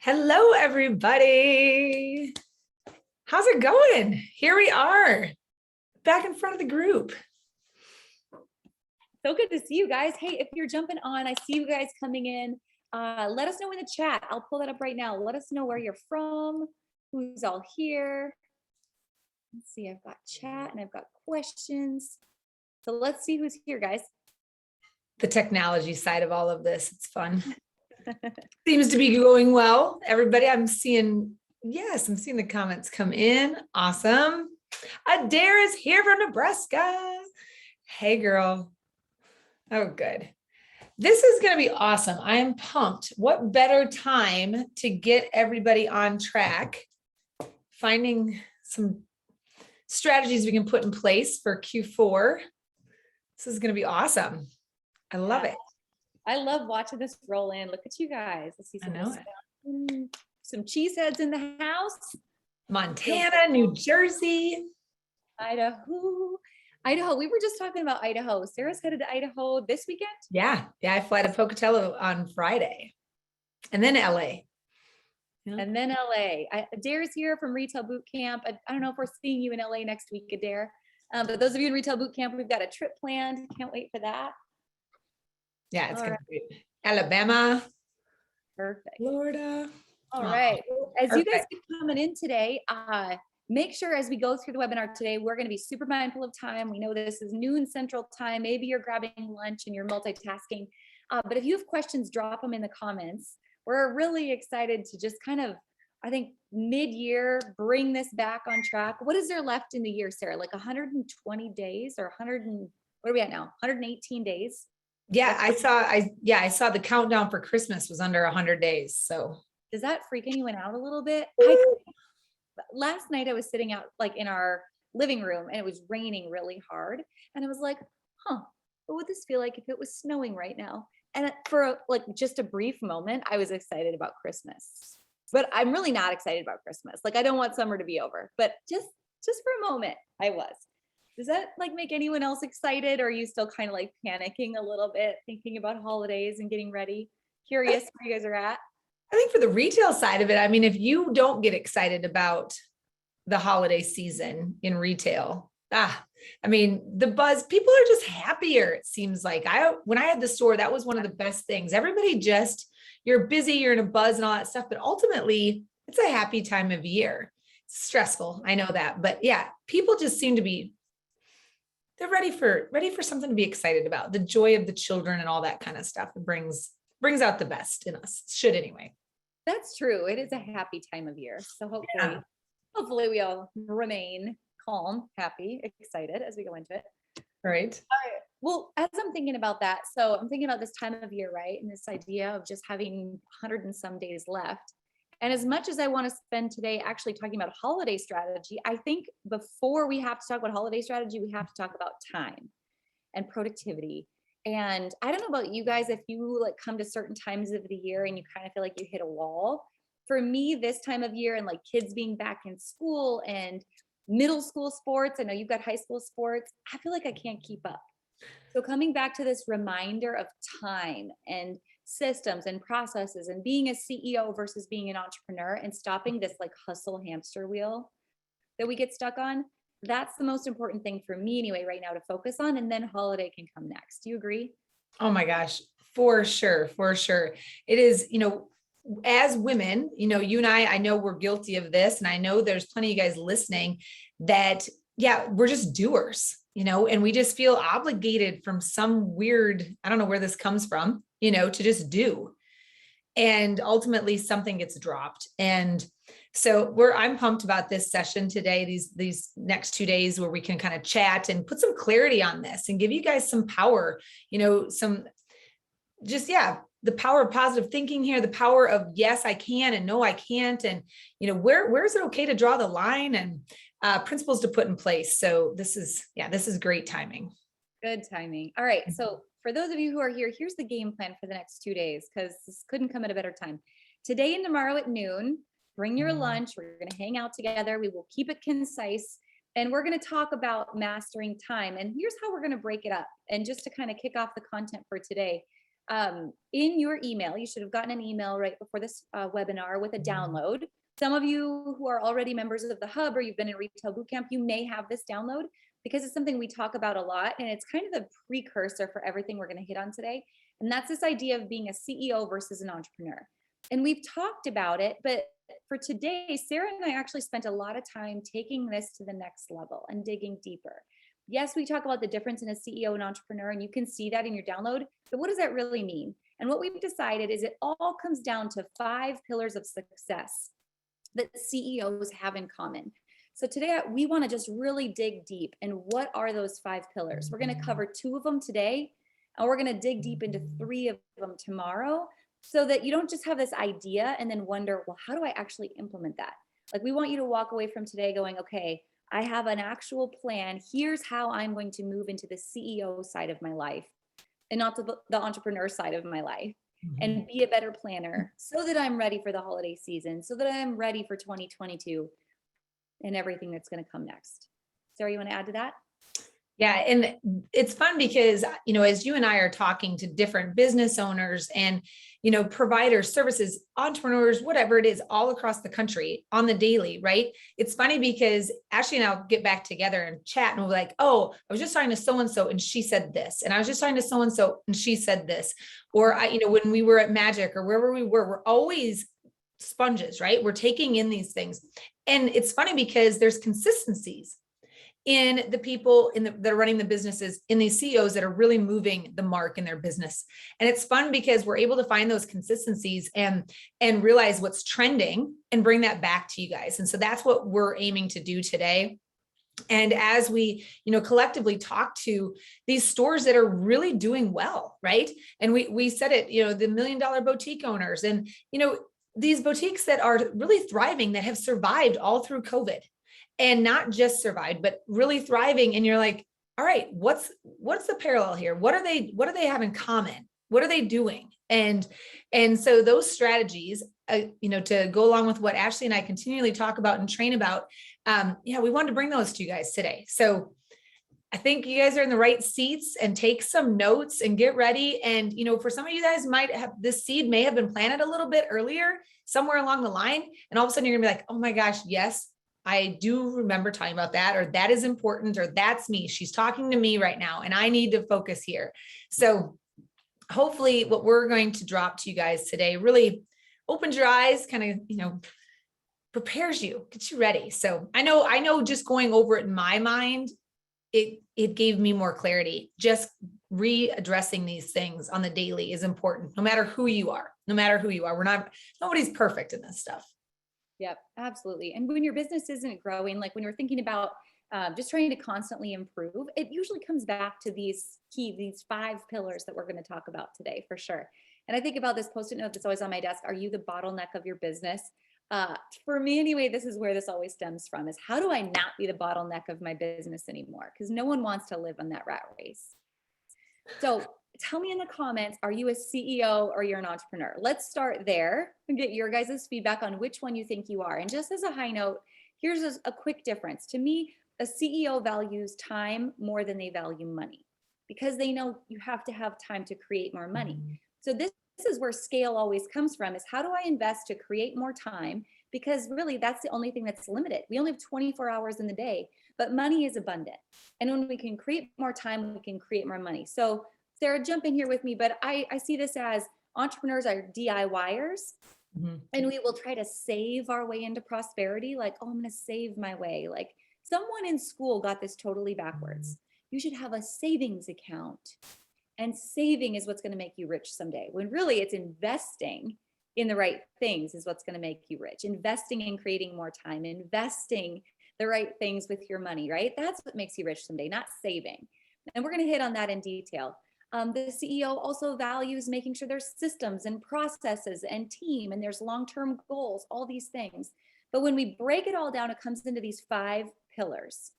Hello, everybody. How's it going? Here we are, back in front of the group. So good to see you guys. Hey, if you're jumping on, I see you guys coming in. Let us know in the chat. I'll pull that up right now. Let us know where you're from, who's all here. Let's see, I've got chat and I've got questions. So let's see who's here, guys. The technology side of all of this, it's fun. Seems to be going well. Everybody, I'm seeing the comments come in. Awesome. Adair is here from Nebraska. Hey, girl. Oh, good. This is going to be awesome. I am pumped. What better time to get everybody on track, finding some strategies we can put in place for Q4. This is going to be awesome. I love it. I love watching this roll in. Look at you guys. Let's see some cheeseheads in the house. Montana, New Jersey, Idaho. We were just talking about Idaho. Sarah's headed to Idaho this weekend. Yeah. I fly to Pocatello on Friday, and then LA. Yeah. And then LA. Adair's here from Retail Boot Camp. I don't know if we're seeing you in LA next week, Adair. But those of you in Retail Boot Camp, we've got a trip planned. Can't wait for that. Yeah, it's going to be Alabama. Perfect. Florida. All right. Well, as you guys keep coming in today, make sure as we go through the webinar today, we're going to be super mindful of time. We know this is noon Central Time. Maybe you're grabbing lunch and you're multitasking. But if you have questions, drop them in the comments. We're really excited to just kind of, I think, mid-year, bring this back on track. What is there left in the year, Sarah? Like 120 days or what are we at now? 118 days? Yeah, I saw the countdown for Christmas was under 100 days. So does that freak anyone out a little bit? Last night I was sitting out like in our living room and it was raining really hard. And I was like, what would this feel like if it was snowing right now? And for like just a brief moment, I was excited about Christmas, but I'm really not excited about Christmas. Like I don't want summer to be over, but just for a moment I was. Does that like make anyone else excited? Or are you still kind of like panicking a little bit, thinking about holidays and getting ready? Curious where you guys are at. I think for the retail side of it, I mean, if you don't get excited about the holiday season in retail, I mean, the buzz, people are just happier. It seems like when I had the store, that was one of the best things. Everybody you're busy, you're in a buzz and all that stuff, but ultimately it's a happy time of year. It's stressful. I know that, but yeah, people just seem to be, they're ready for something to be excited about. The joy of the children and all that kind of stuff. It brings out the best in us. Should anyway. That's true. It is a happy time of year. So hopefully we all remain calm, happy, excited as we go into it. Right. All right. Well, as I'm thinking about that, so I'm thinking about this time of year, right? And this idea of just having 100 and some days left. And as much as I want to spend today actually talking about holiday strategy, I think before we have to talk about holiday strategy, we have to talk about time and productivity. And I don't know about you guys, if you like come to certain times of the year and you kind of feel like you hit a wall. For me, this time of year and like kids being back in school and middle school sports, I know you've got high school sports, I feel like I can't keep up. So coming back to this reminder of time and systems and processes and being a CEO versus being an entrepreneur and stopping this like hustle hamster wheel that we get stuck on. That's the most important thing for me anyway right now to focus on, and then holiday can come next. Do you agree? Oh my gosh, for sure. It is, as women, you and I know we're guilty of this, and I know there's plenty of you guys listening that, yeah, we're just doers, and we just feel obligated from some weird, I don't know where this comes from, to just do. And ultimately something gets dropped. And so I'm pumped about this session today, these next 2 days where we can kind of chat and put some clarity on this and give you guys some power, the power of positive thinking here, the power of yes, I can and no, I can't. And, where is it okay to draw the line and principles to put in place. So this is great timing. Good timing. All right. So for those of you who are here, here's the game plan for the next 2 days, because this couldn't come at a better time. Today and tomorrow at noon, bring your lunch. We're going to hang out together. We will keep it concise. And we're going to talk about mastering time. And here's how we're going to break it up. And just to kind of kick off the content for today, In your email, you should have gotten an email right before this webinar with a download. Some of you who are already members of the hub or you've been in retail bootcamp, you may have this download because it's something we talk about a lot, and it's kind of the precursor for everything we're going to hit on today. And that's this idea of being a CEO versus an entrepreneur. And we've talked about it, but for today, Sarah and I actually spent a lot of time taking this to the next level and digging deeper. Yes, we talk about the difference in a CEO and entrepreneur, and you can see that in your download, but what does that really mean? And what we've decided is it all comes down to 5 pillars of success that CEOs have in common. So today we want to just really dig deep. And what are those 5 pillars? We're going to cover 2 of them today, and we're going to dig deep into 3 of them tomorrow, so that you don't just have this idea and then wonder, well, how do I actually implement that? Like, we want you to walk away from today going, okay, I have an actual plan. Here's how I'm going to move into the CEO side of my life and not the entrepreneur side of my life, and be a better planner so that I'm ready for the holiday season, so that I'm ready for 2022 and everything that's going to come next. Sarah, you want to add to that? Yeah. And it's fun because, as you and I are talking to different business owners and, providers, services, entrepreneurs, whatever it is, all across the country on the daily, right? It's funny because Ashley and I'll get back together and chat, and we'll be like, oh, I was just talking to so-and-so and she said this. And I was just talking to so-and-so and she said this. Or, when we were at Magic or wherever we were, we're always sponges, right? We're taking in these things. And it's funny because there's consistencies in the people that are running the businesses, in these CEOs that are really moving the mark in their business. And it's fun because we're able to find those consistencies and realize what's trending and bring that back to you guys. And so that's what we're aiming to do today. And as we, collectively talk to these stores that are really doing well, right? And we said it, the $1 million boutique owners and, these boutiques that are really thriving, that have survived all through COVID. And not just survived, but really thriving. And you're like, all right, what's the parallel here? What do they have in common? What are they doing? And so those strategies, to go along with what Ashley and I continually talk about and train about, we wanted to bring those to you guys today. So I think you guys are in the right seats, and take some notes and get ready. And, for some of you guys, this seed may have been planted a little bit earlier, somewhere along the line. And all of a sudden you're gonna be like, oh my gosh, yes, I do remember talking about that, or that is important, or that's me. She's talking to me right now and I need to focus here. So hopefully what we're going to drop to you guys today really opens your eyes, kind of, prepares you, gets you ready. So I know just going over it in my mind, it gave me more clarity. Just readdressing these things on the daily is important, no matter who you are. Nobody's perfect in this stuff. Yep, absolutely. And when your business isn't growing, like when you're thinking about just trying to constantly improve, it usually comes back to these 5 pillars that we're going to talk about today, for sure. And I think about this Post-it note that's always on my desk. Are you the bottleneck of your business? For me anyway, this is where this always stems from, is how do I not be the bottleneck of my business anymore? Because no one wants to live on that rat race. So tell me in the comments, are you a CEO or you're an entrepreneur? Let's start there and get your guys' feedback on which one you think you are. And just as a high note, here's a quick difference. To me, a CEO values time more than they value money, because they know you have to have time to create more money. So this is where scale always comes from, is how do I invest to create more time? Because really that's the only thing that's limited. We only have 24 hours in the day, but money is abundant. And when we can create more time, we can create more money. So Sarah, jump in here with me, but I see this as entrepreneurs are DIYers, and we will try to save our way into prosperity. Like, oh, I'm going to save my way. Like, someone in school got this totally backwards. You should have a savings account, and saving is what's going to make you rich someday, when really it's investing in the right things is what's going to make you rich. Investing in creating more time, investing the right things with your money, right? That's what makes you rich someday, not saving. And we're going to hit on that in detail. The CEO also values making sure there's systems and processes and team, and there's long-term goals, all these things. But when we break it all down, it comes into these 5 pillars.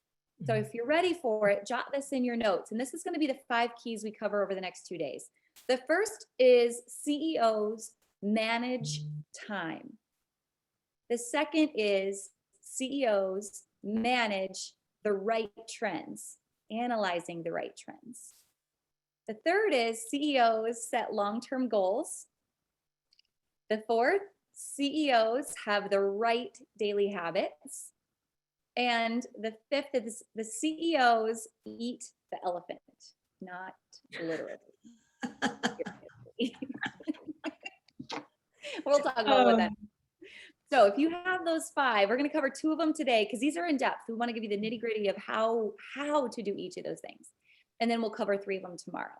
So if you're ready for it, jot this in your notes. And this is going to be the 5 keys we cover over the next 2 days. The first is CEOs manage time. The second is CEOs manage the right trends, analyzing the right trends. The third is CEOs set long-term goals. The fourth, CEOs have the right daily habits. And the fifth is the CEOs eat the elephant, not literally. We'll talk about what that is. So if you have those five, we're going to cover two of them today because these are in depth. We want to give you the nitty gritty of how to do each of those things. And then we'll cover three of them tomorrow.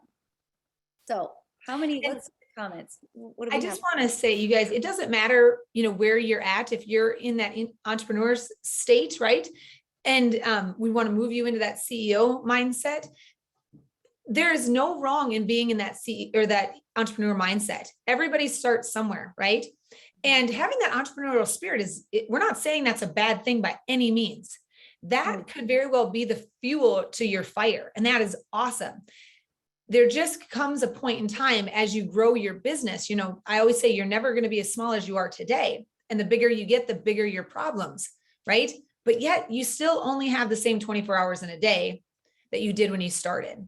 So how many, let's comments. What do we I just want to say, you guys, it doesn't matter, where you're at, if you're in that entrepreneur's state, right? And we want to move you into that CEO mindset. There is no wrong in being in that or that entrepreneur mindset. Everybody starts somewhere, right? And having that entrepreneurial spirit we're not saying that's a bad thing by any means. That could very well be the fuel to your fire. And that is awesome. There just comes a point in time as you grow your business. I always say you're never going to be as small as you are today. And the bigger you get, the bigger your problems, right? But yet you still only have the same 24 hours in a day that you did when you started.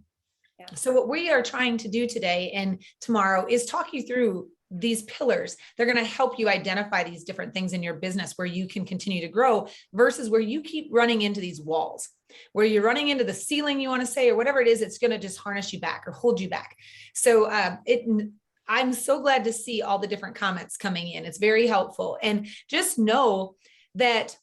Yeah. So what we are trying to do today and tomorrow is talk you through these pillars. They're going to help you identify these different things in your business where you can continue to grow versus where you keep running into these walls, where you're running into the ceiling, you want to say, or whatever it is, it's going to just harness you back or hold you back. So I'm so glad to see all the different comments coming in. It's very helpful. And just know that,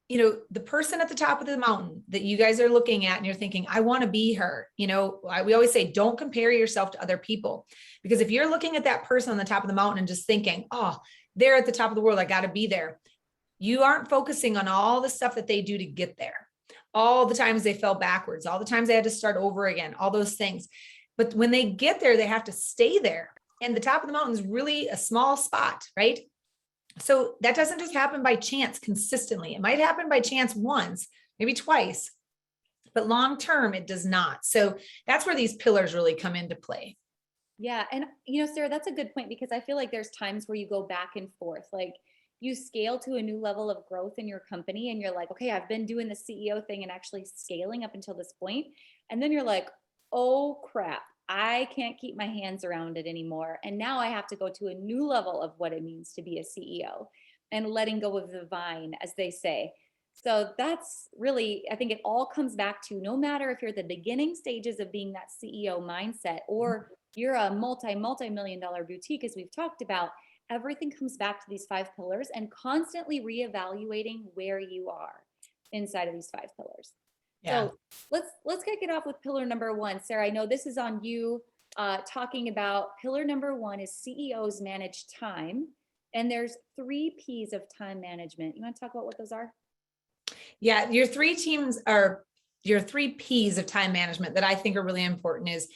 the person at the top of the mountain that you guys are looking at and you're thinking, I want to be her. We always say, don't compare yourself to other people, because if you're looking at that person on the top of the mountain and just thinking, oh, they're at the top of the world, I got to be there. You aren't focusing on all the stuff that they do to get there. All the times they fell backwards, all the times they had to start over again, all those things. But when they get there, they have to stay there. And the top of the mountain is really a small spot, right? So that doesn't just happen by chance consistently. It might happen by chance once, maybe twice, but long-term it does not. So that's where these pillars really come into play. Yeah. And Sarah, that's a good point, because I feel like there's times where you go back and forth, like you scale to a new level of growth in your company and you're like, okay, I've been doing the CEO thing and actually scaling up until this point. And then you're like, oh crap, I can't keep my hands around it anymore. And now I have to go to a new level of what it means to be a CEO and letting go of the vine, as they say. So that's really, I think it all comes back to, no matter if you're at the beginning stages of being that CEO mindset, or you're a multi-million dollar boutique, as we've talked about, everything comes back to these five pillars and constantly reevaluating where you are inside of these five pillars. Yeah. So let's kick it off with pillar number one. Sarah, I know this is on you, talking about pillar number one is CEOs manage time. And there's 3 P's of time management. You want to talk about what those are? Yeah, your 3 P's of time management that I think are really important is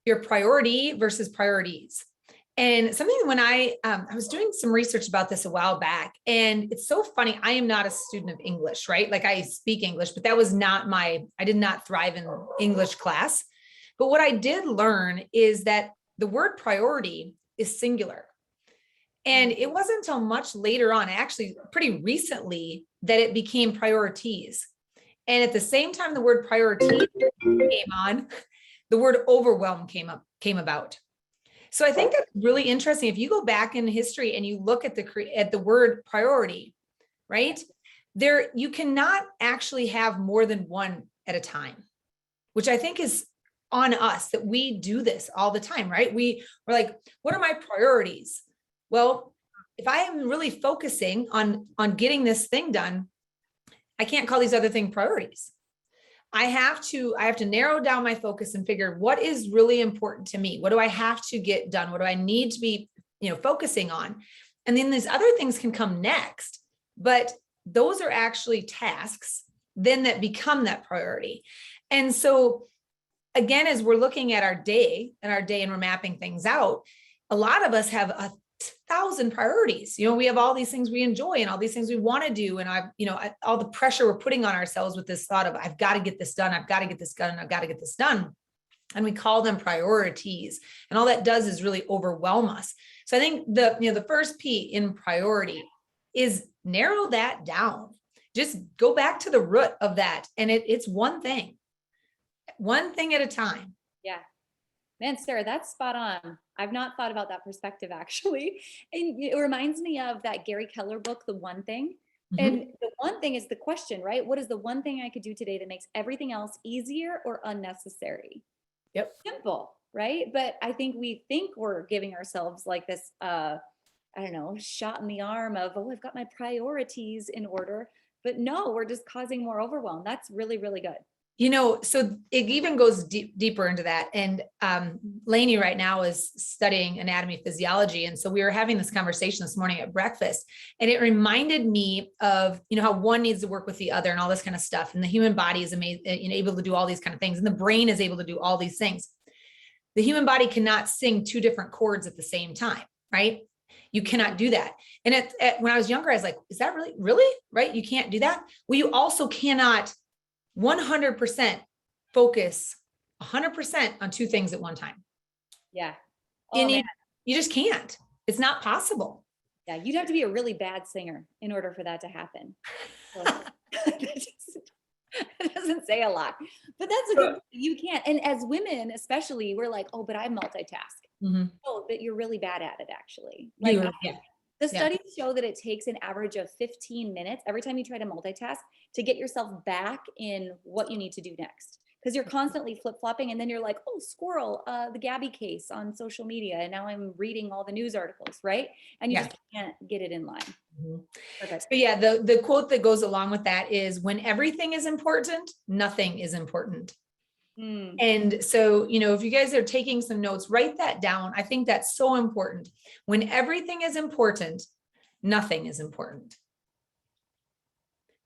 your priority versus priorities. And something when I was doing some research about this a while back, and it's so funny. I am not a student of English, right? Like I speak English, but that was not I did not thrive in English class. But what I did learn is that the word priority is singular. And it wasn't until much later on, actually pretty recently, that it became priorities. And at the same time the word priority came on, the word overwhelm came about. So I think that's really interesting. If you go back in history and you look at the word priority, right? There, you cannot actually have more than one at a time, which I think is on us, that we do this all the time, right? We're like, what are my priorities? Well, if I am really focusing on getting this thing done, I can't call these other things priorities. I have to narrow down my focus and figure what is really important to me. What do I have to get done? What do I need to be, focusing on? And then these other things can come next, but those are actually tasks then that become that priority. And so again, as we're looking at our day and we're mapping things out, a lot of us have 1,000 priorities. We have all these things we enjoy and all these things we want to do. And all the pressure we're putting on ourselves with this thought of, I've got to get this done. I've got to get this done. I've got to get this done. And we call them priorities. And all that does is really overwhelm us. So I think the first P in priority is narrow that down. Just go back to the root of that. And it's one thing at a time. Yeah. Man, Sarah, that's spot on. I've not thought about that perspective actually. And it reminds me of that Gary Keller book, The One Thing. Mhm. And the one thing is the question, right? What is the one thing I could do today that makes everything else easier or unnecessary? Yep. Simple, right? But I think we think we're giving ourselves like this, I don't know, shot in the arm of, oh, I've got my priorities in order. But no, we're just causing more overwhelm. That's really, really good. So it even goes deeper into that. And Lainey right now is studying anatomy physiology. And so we were having this conversation this morning at breakfast, and it reminded me of, how one needs to work with the other and all this kind of stuff. And the human body is amazing, able to do all these kind of things. And the brain is able to do all these things. The human body cannot sing two different chords at the same time, right? You cannot do that. And when I was younger, I was like, is that really, right? You can't do that. Well, you also cannot 100% focus 100% on two things at one time. Yeah. Oh, you just can't. It's not possible. Yeah. You'd have to be a really bad singer in order for that to happen. So, it doesn't say a lot, but that's a good, you can't. And as women, especially, we're like, oh, but I multitask. Mm-hmm. Oh, but you're really bad at it actually. The studies show that it takes an average of 15 minutes every time you try to multitask to get yourself back in what you need to do next. Because you're constantly flip-flopping, and then you're like, oh, squirrel, the Gabby case on social media. And now I'm reading all the news articles, right? And you just can't get it in line. Mm-hmm. Perfect. But yeah, the quote that goes along with that is, when everything is important, nothing is important. And so, if you guys are taking some notes, write that down. I think that's so important. When everything is important, nothing is important.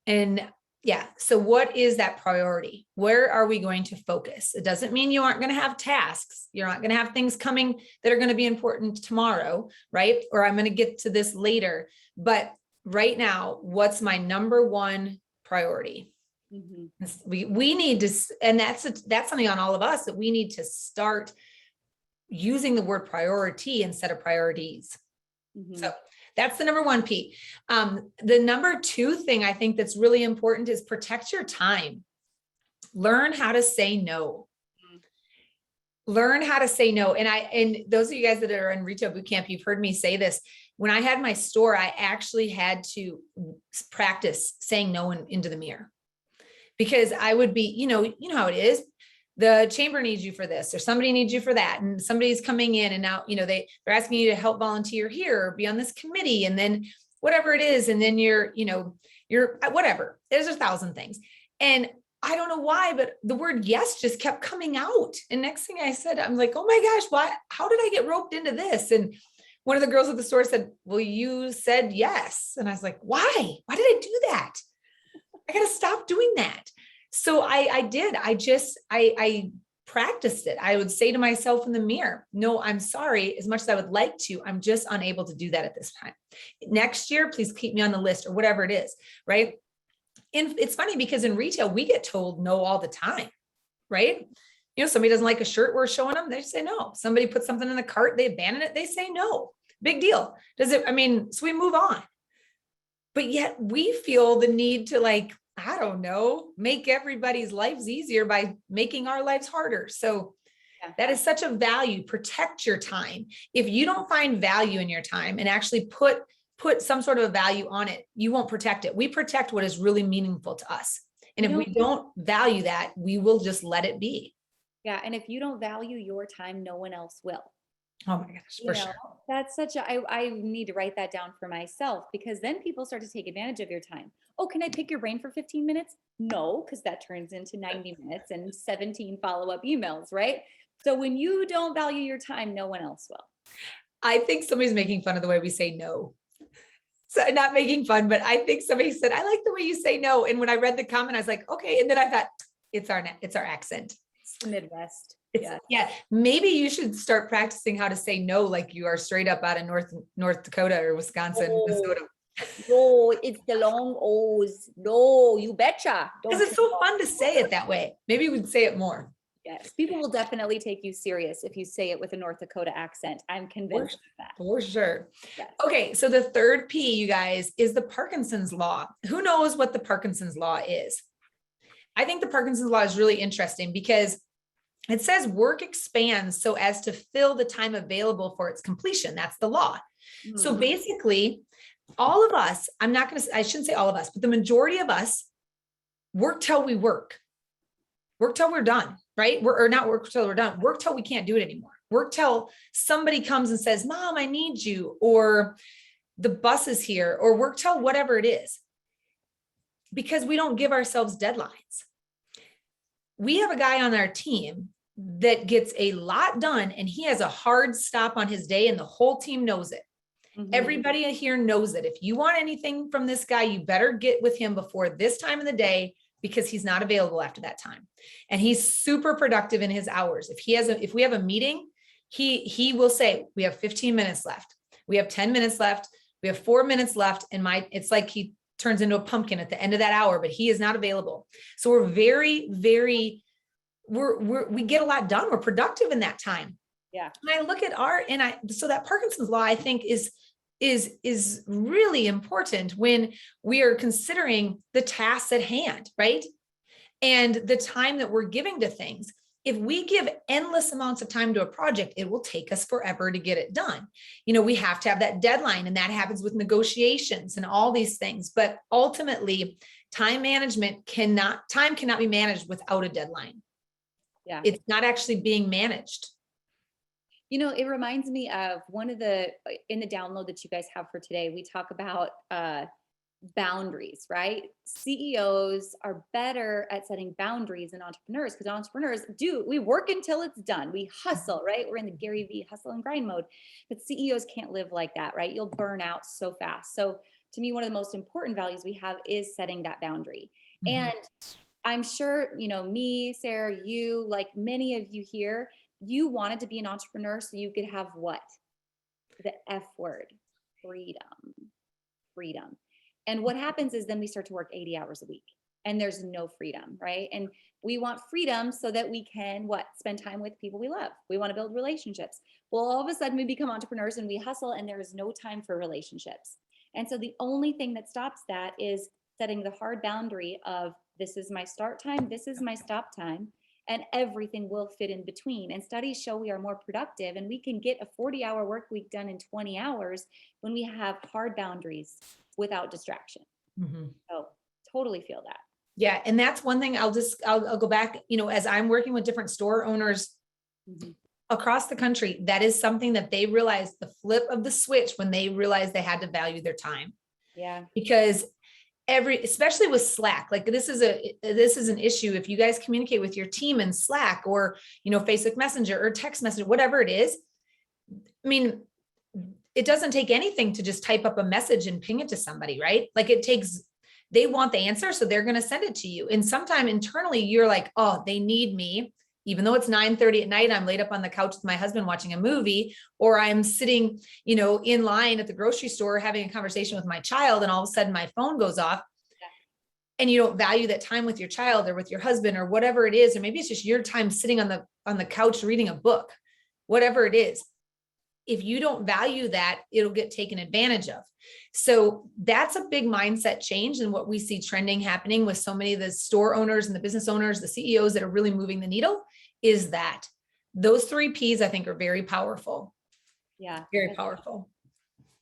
And yeah, so what is that priority? Where are we going to focus? It doesn't mean you aren't going to have tasks. You're not going to have things coming that are going to be important tomorrow, right? Or I'm going to get to this later. But right now, what's my number one priority? Mm-hmm. We need to, and that's something on all of us, that we need to start using the word priority instead of priorities. Mm-hmm. So that's the number one P. The number two thing I think that's really important is protect your time. Learn how to say no. Mm-hmm. Learn how to say no. And those of you guys that are in retail boot camp, you've heard me say this. When I had my store, I actually had to practice saying no into the mirror. Because I would be, you know how it is. The chamber needs you for this, or somebody needs you for that. And somebody's coming in, and now, they're asking you to help volunteer here or be on this committee, and then whatever it is. And then you're whatever, there's 1,000 things. And I don't know why, but the word yes just kept coming out. And next thing I said, I'm like, oh my gosh, how did I get roped into this? And one of the girls at the store said, well, you said yes. And I was like, why did I do that? I got to stop doing that. So I did. I practiced it. I would say to myself in the mirror, no, I'm sorry. As much as I would like to, I'm just unable to do that at this time. Next year, please keep me on the list, or whatever it is. Right. And it's funny because in retail, we get told no all the time. Right. Somebody doesn't like a shirt we're showing them, they say no. Somebody puts something in the cart, they abandon it, they say no. Big deal. So we move on. But yet we feel the need to, I don't know, make everybody's lives easier by making our lives harder. So that is such a value. Protect your time. If you don't find value in your time and actually put some sort of a value on it, you won't protect it. We protect what is really meaningful to us. And if we don't value that, we will just let it be. Yeah. And if you don't value your time, no one else will. Oh my gosh, for sure. That's I need to write that down for myself, because then people start to take advantage of your time. Oh, can I pick your brain for 15 minutes? No, because that turns into 90 minutes and 17 follow-up emails, right? So when you don't value your time, no one else will. I think somebody's making fun of the way we say no. So not making fun, but I think somebody said, I like the way you say no. And when I read the comment, I was like, okay. And then I thought, it's our accent. It's the Midwest. Yeah. Maybe you should start practicing how to say no, like you are straight up out of North Dakota or Wisconsin, Minnesota. No, it's the long O's. No, you betcha. Because it's so fun to say it that way. Maybe we'd say it more. Yes, people will definitely take you serious if you say it with a North Dakota accent. I'm convinced of that. For sure. Yes. Okay, so the third P, you guys, is the Parkinson's law. Who knows what the Parkinson's law is? I think the Parkinson's law is really interesting because It says work expands so as to fill the time available for its completion. That's the law. So basically, all of us, I shouldn't say all of us, but the majority of us work till we work till we're done, right? Or not work till we're done, work till we can't do it anymore. Work till somebody comes and says, Mom, I need you, or the bus is here, or work till whatever it is, because we don't give ourselves deadlines. We have a guy on our team that gets a lot done, and he has a hard stop on his day, and the whole team knows it. Everybody here knows that if you want anything from this guy, you better get with him before this time of the day, because he's not available after that time. And he's super productive in his hours. If we have a meeting, he will say, we have 15 minutes left. We have 10 minutes left. We have 4 minutes left. And it's like he turns into a pumpkin at the end of that hour, but he is not available. So we're very, very, we get a lot done. We're productive in that time. Yeah. And I look at so that Parkinson's law, I think is really important when we are considering the tasks at hand, right? And the time that we're giving to things. If we give endless amounts of time to a project, it will take us forever to get it done. We have to have that deadline, and that happens with negotiations and all these things. But ultimately, time cannot be managed without a deadline. Yeah. It's not actually being managed. It reminds me of in the download that you guys have for today, we talk about boundaries, right? CEOs are better at setting boundaries than entrepreneurs, because entrepreneurs we work until it's done. We hustle, right? We're in the Gary V hustle and grind mode, but CEOs can't live like that, right? You'll burn out so fast. So to me, one of the most important values we have is setting that boundary. And I'm sure, me, Sarah, you, like many of you here, you wanted to be an entrepreneur so you could have what? The F word, freedom. And what happens is then we start to work 80 hours a week, and there's no freedom, right? And we want freedom so that we can spend time with people we love. We want to build relationships. Well, all of a sudden we become entrepreneurs and we hustle, and there is no time for relationships. And so the only thing that stops that is setting the hard boundary of, this is my start time, this is my stop time, and everything will fit in between. And studies show we are more productive, and we can get a 40-hour work week done in 20 hours when we have hard boundaries without distraction. So totally feel that. Yeah. And that's one thing I'll go back, as I'm working with different store owners across the country, that is something that they realized, the flip of the switch, when they realized they had to value their time. Yeah. Because especially with Slack, like this is an issue. If you guys communicate with your team in Slack or, Facebook Messenger or text message, whatever it is, I mean, it doesn't take anything to just type up a message and ping it to somebody, right? Like they want the answer, so they're going to send it to you. And sometime internally you're like, oh, they need me, even though it's 9:30 at night, I'm laid up on the couch with my husband watching a movie, or I'm sitting, in line at the grocery store having a conversation with my child, and all of a sudden my phone goes off. And you don't value that time with your child or with your husband or whatever it is, or maybe it's just your time sitting on the couch reading a book, whatever it is. If you don't value that, it'll get taken advantage of. So that's a big mindset change. And what we see trending happening with so many of the store owners and the business owners, the CEOs that are really moving the needle, is that those 3 Ps, I think, are very powerful. Yeah. Very powerful.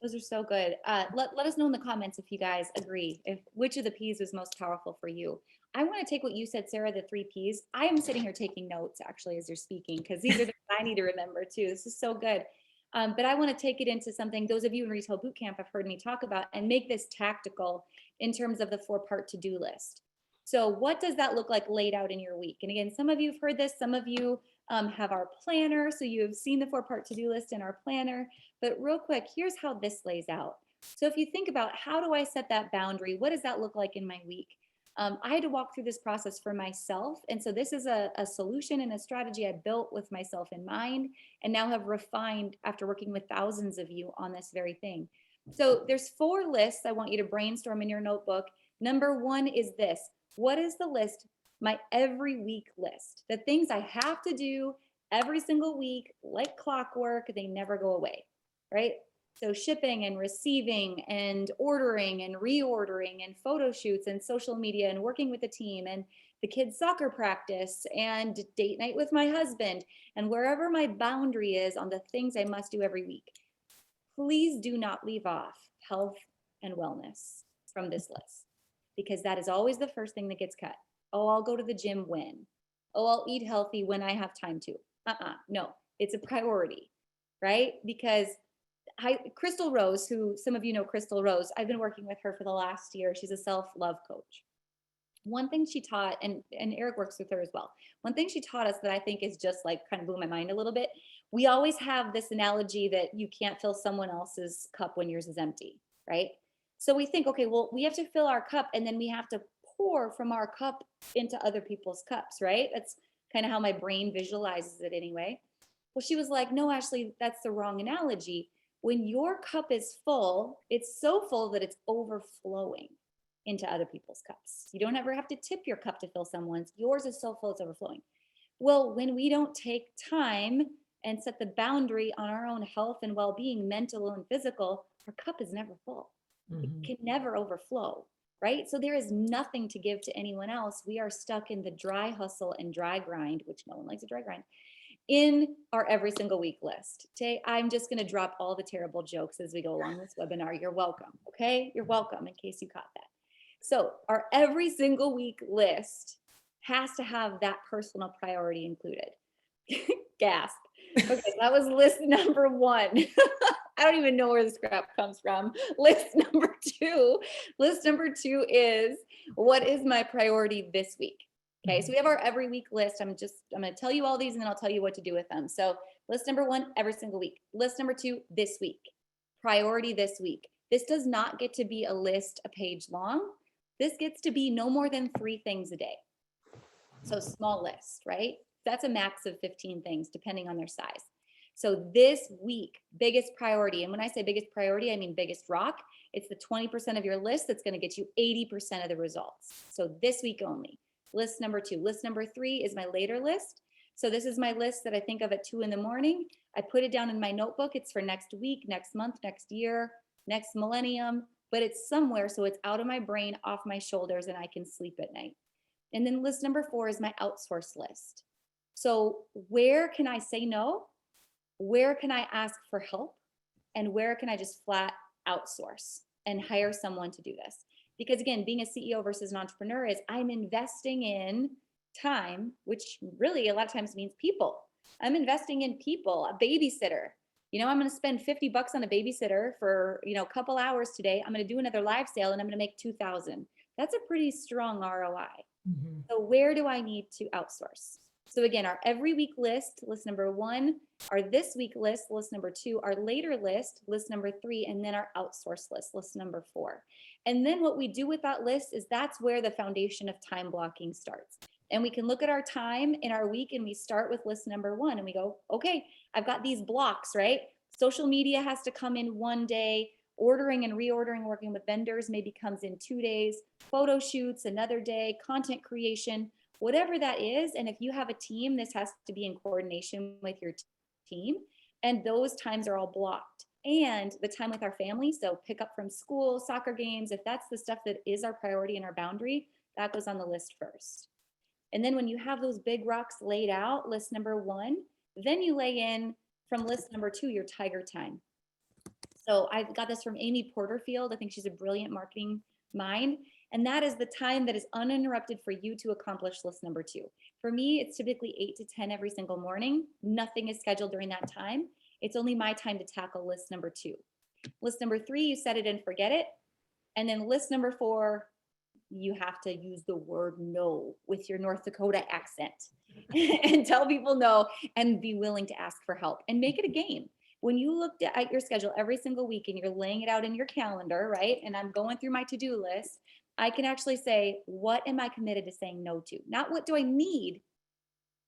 Those are so good. Let us know in the comments if you guys agree, which of the Ps was most powerful for you. I want to take what you said, Sarah, the 3 Ps. I am sitting here taking notes actually as you're speaking, because these are the I need to remember too. This is so good. But I want to take it into something those of you in Retail Bootcamp have heard me talk about, and make this tactical in terms of the 4-part to-do list. So what does that look like laid out in your week? And again, some of you have heard this, some of you have our planner. So you have seen the 4-part to-do list in our planner, but real quick, here's how this lays out. So if you think about, how do I set that boundary? What does that look like in my week? I had to walk through this process for myself. And so this is a solution and a strategy I built with myself in mind, and now have refined after working with thousands of you on this very thing. So there's 4 lists I want you to brainstorm in your notebook. Number 1 is this. What is the list? My every week list. The things I have to do every single week, like clockwork, they never go away, right? So shipping and receiving and ordering and reordering and photo shoots and social media and working with a team and the kids' soccer practice and date night with my husband and wherever my boundary is on the things I must do every week. Please do not leave off health and wellness from this list, because that is always the first thing that gets cut. Oh, I'll go to the gym when. Oh, I'll eat healthy when I have time to. No, it's a priority, right? Because Crystal Rose, who some of you know Crystal Rose, I've been working with her for the last year. She's a self-love coach. One thing she taught, and Eric works with her as well. One thing she taught us that I think is just like kind of blew my mind a little bit. We always have this analogy that you can't fill someone else's cup when yours is empty, right? So we think, okay, well, we have to fill our cup and then we have to pour from our cup into other people's cups, right? That's kind of how my brain visualizes it anyway. Well, she was like, no, Ashley, that's the wrong analogy. When your cup is full, it's so full that it's overflowing into other people's cups. You don't ever have to tip your cup to fill someone's. Yours is so full, it's overflowing. Well, when we don't take time and set the boundary on our own health and well-being, mental and physical, our cup is never full. It can never overflow, right? So there is nothing to give to anyone else. We are stuck in the dry hustle and dry grind, which no one likes a dry grind, in our every single week list. Okay, I'm just going to drop all the terrible jokes as we go along this webinar. You're welcome. Okay, you're welcome in case you caught that. So our every single week list has to have that personal priority included. Gasp. Okay, that was list number one. I don't even know where this crap comes from. List number two. List number two is, what is my priority this week? Okay, so we have our every week list. I'm going to tell you all these and then I'll tell you what to do with them. So list number one, every single week. List number two, this week. Priority this week. This does not get to be a list a page long. This gets to be no more than 3 things a day. So small list, right? That's a max of 15 things depending on their size. So this week, biggest priority. And when I say biggest priority, I mean biggest rock. It's the 20% of your list that's going to get you 80% of the results. So this week only. List number two. List number 3 is my later list. So this is my list that I think of at 2 in the morning. I put it down in my notebook. It's for next week, next month, next year, next millennium, but it's somewhere so it's out of my brain, off my shoulders, and I can sleep at night. And then list number 4 is my outsource list. So where can I say no? Where can I ask for help? And where can I just flat outsource and hire someone to do this? Because again, being a CEO versus an entrepreneur is I'm investing in time, which really a lot of times means people. I'm investing in people, a babysitter. You know, I'm going to spend $50 on a babysitter for, a couple hours today. I'm going to do another live sale and I'm going to make 2,000. That's a pretty strong ROI. So where do I need to outsource? So again, our every week list number 1, our this week list number 2, our later list number 3, and then our outsource list number 4. And then what we do with that list is that's where the foundation of time blocking starts. And we can look at our time in our week and we start with list number 1 and we go, okay, I've got these blocks, right? Social media has to come in 1 day. Ordering and reordering, working with vendors maybe comes in 2 days. Photo shoots another day. Content creation, whatever that is. And if you have a team, this has to be in coordination with your team. And those times are all blocked. And the time with our family, so pick up from school, soccer games, if that's the stuff that is our priority and our boundary, that goes on the list first. And then when you have those big rocks laid out, list number 1, then you lay in from list number 2, your tiger time. So I got this from Amy Porterfield. I think she's a brilliant marketing mind. And that is the time that is uninterrupted for you to accomplish list number 2. For me, it's typically 8 to 10 every single morning. Nothing is scheduled during that time. It's only my time to tackle list number 2. List number 3, you set it and forget it. And then list number 4, you have to use the word no with your North Dakota accent and tell people no and be willing to ask for help and make it a game. When you look at your schedule every single week and you're laying it out in your calendar, right? And I'm going through my to-do list, I can actually say, what am I committed to saying no to? Not what do I need?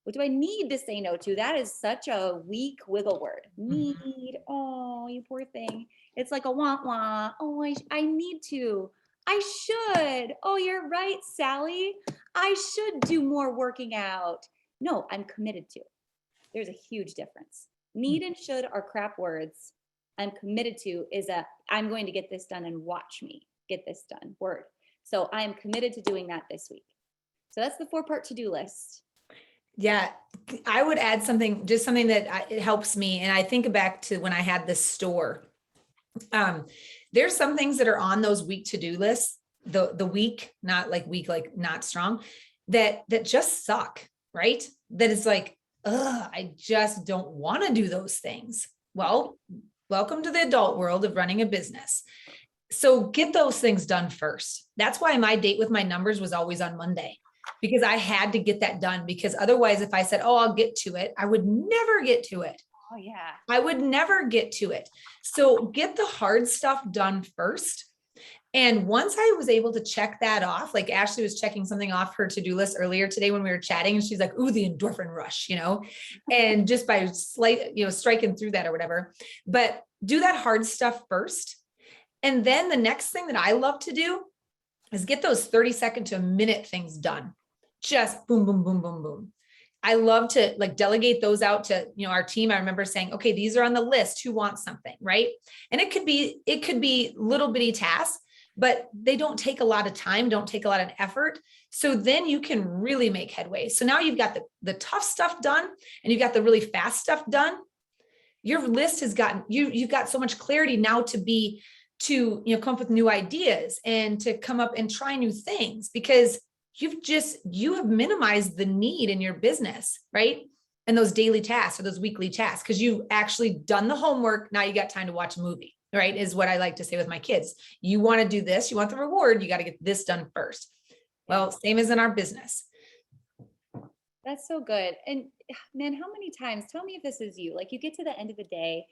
What do I need to say no to? That is such a weak wiggle word. Need, oh, you poor thing. It's like a wah-wah. Oh, I need to. I should. Oh, you're right, Sally. I should do more working out. No, I'm committed to. There's a huge difference. Need and should are crap words. I'm committed to is I'm going to get this done and watch me get this done word. So I am committed to doing that this week. So that's the 4-part to-do list. Yeah, I would add something, just something that it helps me. And I think back to when I had this store. There's some things that are on those week to-do lists, the week, not like week, like not strong, that just suck, right? That is like, I just don't want to do those things. Well, welcome to the adult world of running a business. So get those things done first. That's why my date with my numbers was always on Monday, because I had to get that done, because otherwise if I said, oh, I'll get to it, I would never get to it. Oh yeah. I would never get to it. So get the hard stuff done first. And once I was able to check that off, like Ashley was checking something off her to-do list earlier today when we were chatting, and she's like, ooh, the endorphin rush, and just by striking through that or whatever, but do that hard stuff first. And then the next thing that I love to do is get those 30-second to a minute things done. Just boom, boom, boom, boom, boom. I love to like delegate those out to, our team. I remember saying, okay, these are on the list. Who wants something? Right. And it could be little bitty tasks, but they don't take a lot of time, don't take a lot of effort. So then you can really make headway. So now you've got the tough stuff done and you've got the really fast stuff done. Your list has gotten, you've got so much clarity now to come up with new ideas and to come up and try new things, because you have minimized the need in your business, right? And those daily tasks or those weekly tasks, because you've actually done the homework. Now you got time to watch a movie, right? Is what I like to say with my kids. You want to do this, you want the reward, you got to get this done first. Well, same as in our business. That's so good. And man, how many times, tell me if this is you, like you get to the end of the day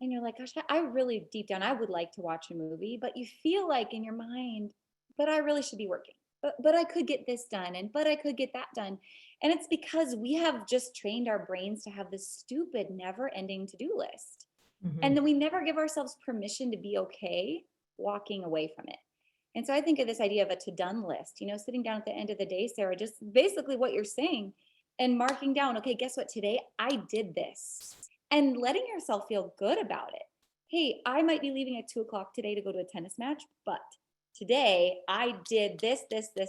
and you're like, gosh, I really deep down, I would like to watch a movie, but you feel like in your mind, but I really should be working. But I could get this done, but I could get that done. And it's because we have just trained our brains to have this stupid, never-ending to-do list. Mm-hmm. And then we never give ourselves permission to be okay walking away from it. And so I think of this idea of a to-done list, sitting down at the end of the day, Sarah, just basically what you're saying, and marking down, okay, guess what? Today I did this, and letting yourself feel good about it. Hey, I might be leaving at 2:00 today to go to a tennis match, but today I did this,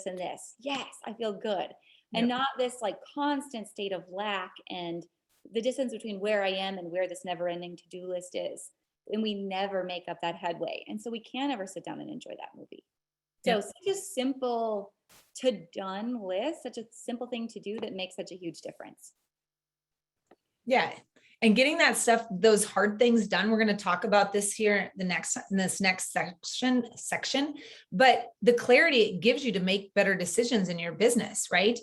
and this. Yes, I feel good. And not this like constant state of lack and the distance between where I am and where this never ending to-do list is. And we never make up that headway. And so we can't ever sit down and enjoy that movie. So such a simple to done list, such a simple thing to do that makes such a huge difference. Yeah. And getting that stuff, those hard things done. We're going to talk about this here in this next section, but the clarity it gives you to make better decisions in your business, right?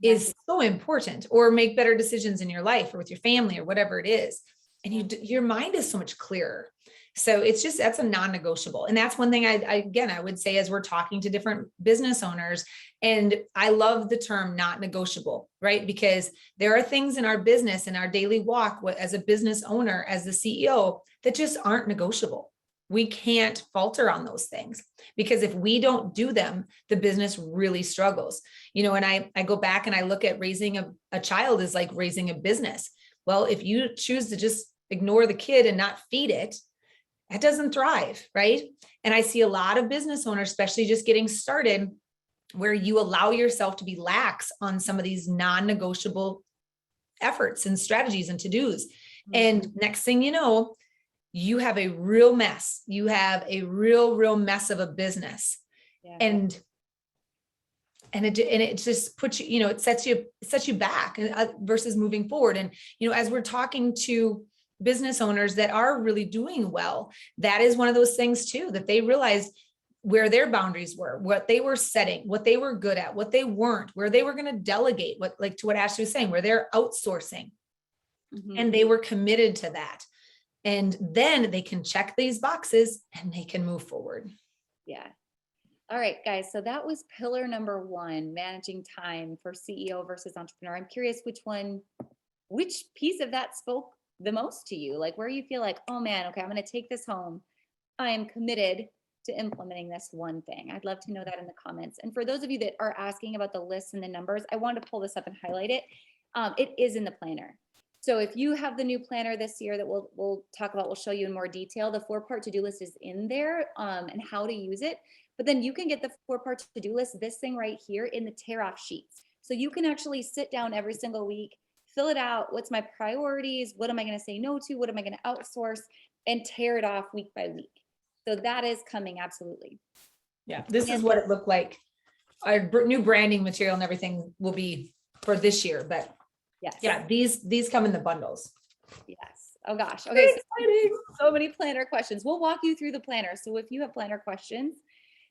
Is so important, or make better decisions in your life or with your family or whatever it is. And your mind is so much clearer. So that's a non-negotiable. And that's one thing I would say as we're talking to different business owners, and I love the term not negotiable, right? Because there are things in our business, in our daily walk as a business owner, as the CEO, that just aren't negotiable. We can't falter on those things, because if we don't do them, the business really struggles. And I go back and I look at raising a child is like raising a business. Well, if you choose to just ignore the kid and not feed it, that doesn't thrive, right? And I see a lot of business owners, especially just getting started, where you allow yourself to be lax on some of these non-negotiable efforts and strategies and to-dos. Mm-hmm. And next thing you know, you have a real mess. You have a real mess of a business. Yeah. And it just puts you, it sets you back versus moving forward. And, as we're talking to business owners that are really doing well, that is one of those things too, that they realized where their boundaries were, what they were setting, what they were good at, what they weren't, where they were going to delegate, to what Ashley was saying, where they're outsourcing. Mm-hmm. And they were committed to that. And then they can check these boxes and they can move forward. Yeah. All right, guys. So that was pillar number 1, managing time for CEO versus entrepreneur. I'm curious which piece of that spoke the most to you? Like where you feel like, oh man, okay, I'm going to take this home. I am committed to implementing this one thing. I'd love to know that in the comments. And for those of you that are asking about the lists and the numbers, I wanted to pull this up and highlight it. It is in the planner. So if you have the new planner this year that we'll talk about, we'll show you in more detail, the 4-part to-do list is in there, and how to use it. But then you can get the 4-part to-do list, this thing right here, in the tear off sheets. So you can actually sit down every single week, fill it out. What's my priorities? What am I going to say no to? What am I going to outsource? And tear it off week by week. So that is coming, absolutely. Yeah, this is what it looked like. Our new branding material and everything will be for this year, but yes, yeah, these come in the bundles. Yes. Oh gosh. Okay. So many planner questions. We'll walk you through the planner. So if you have planner questions,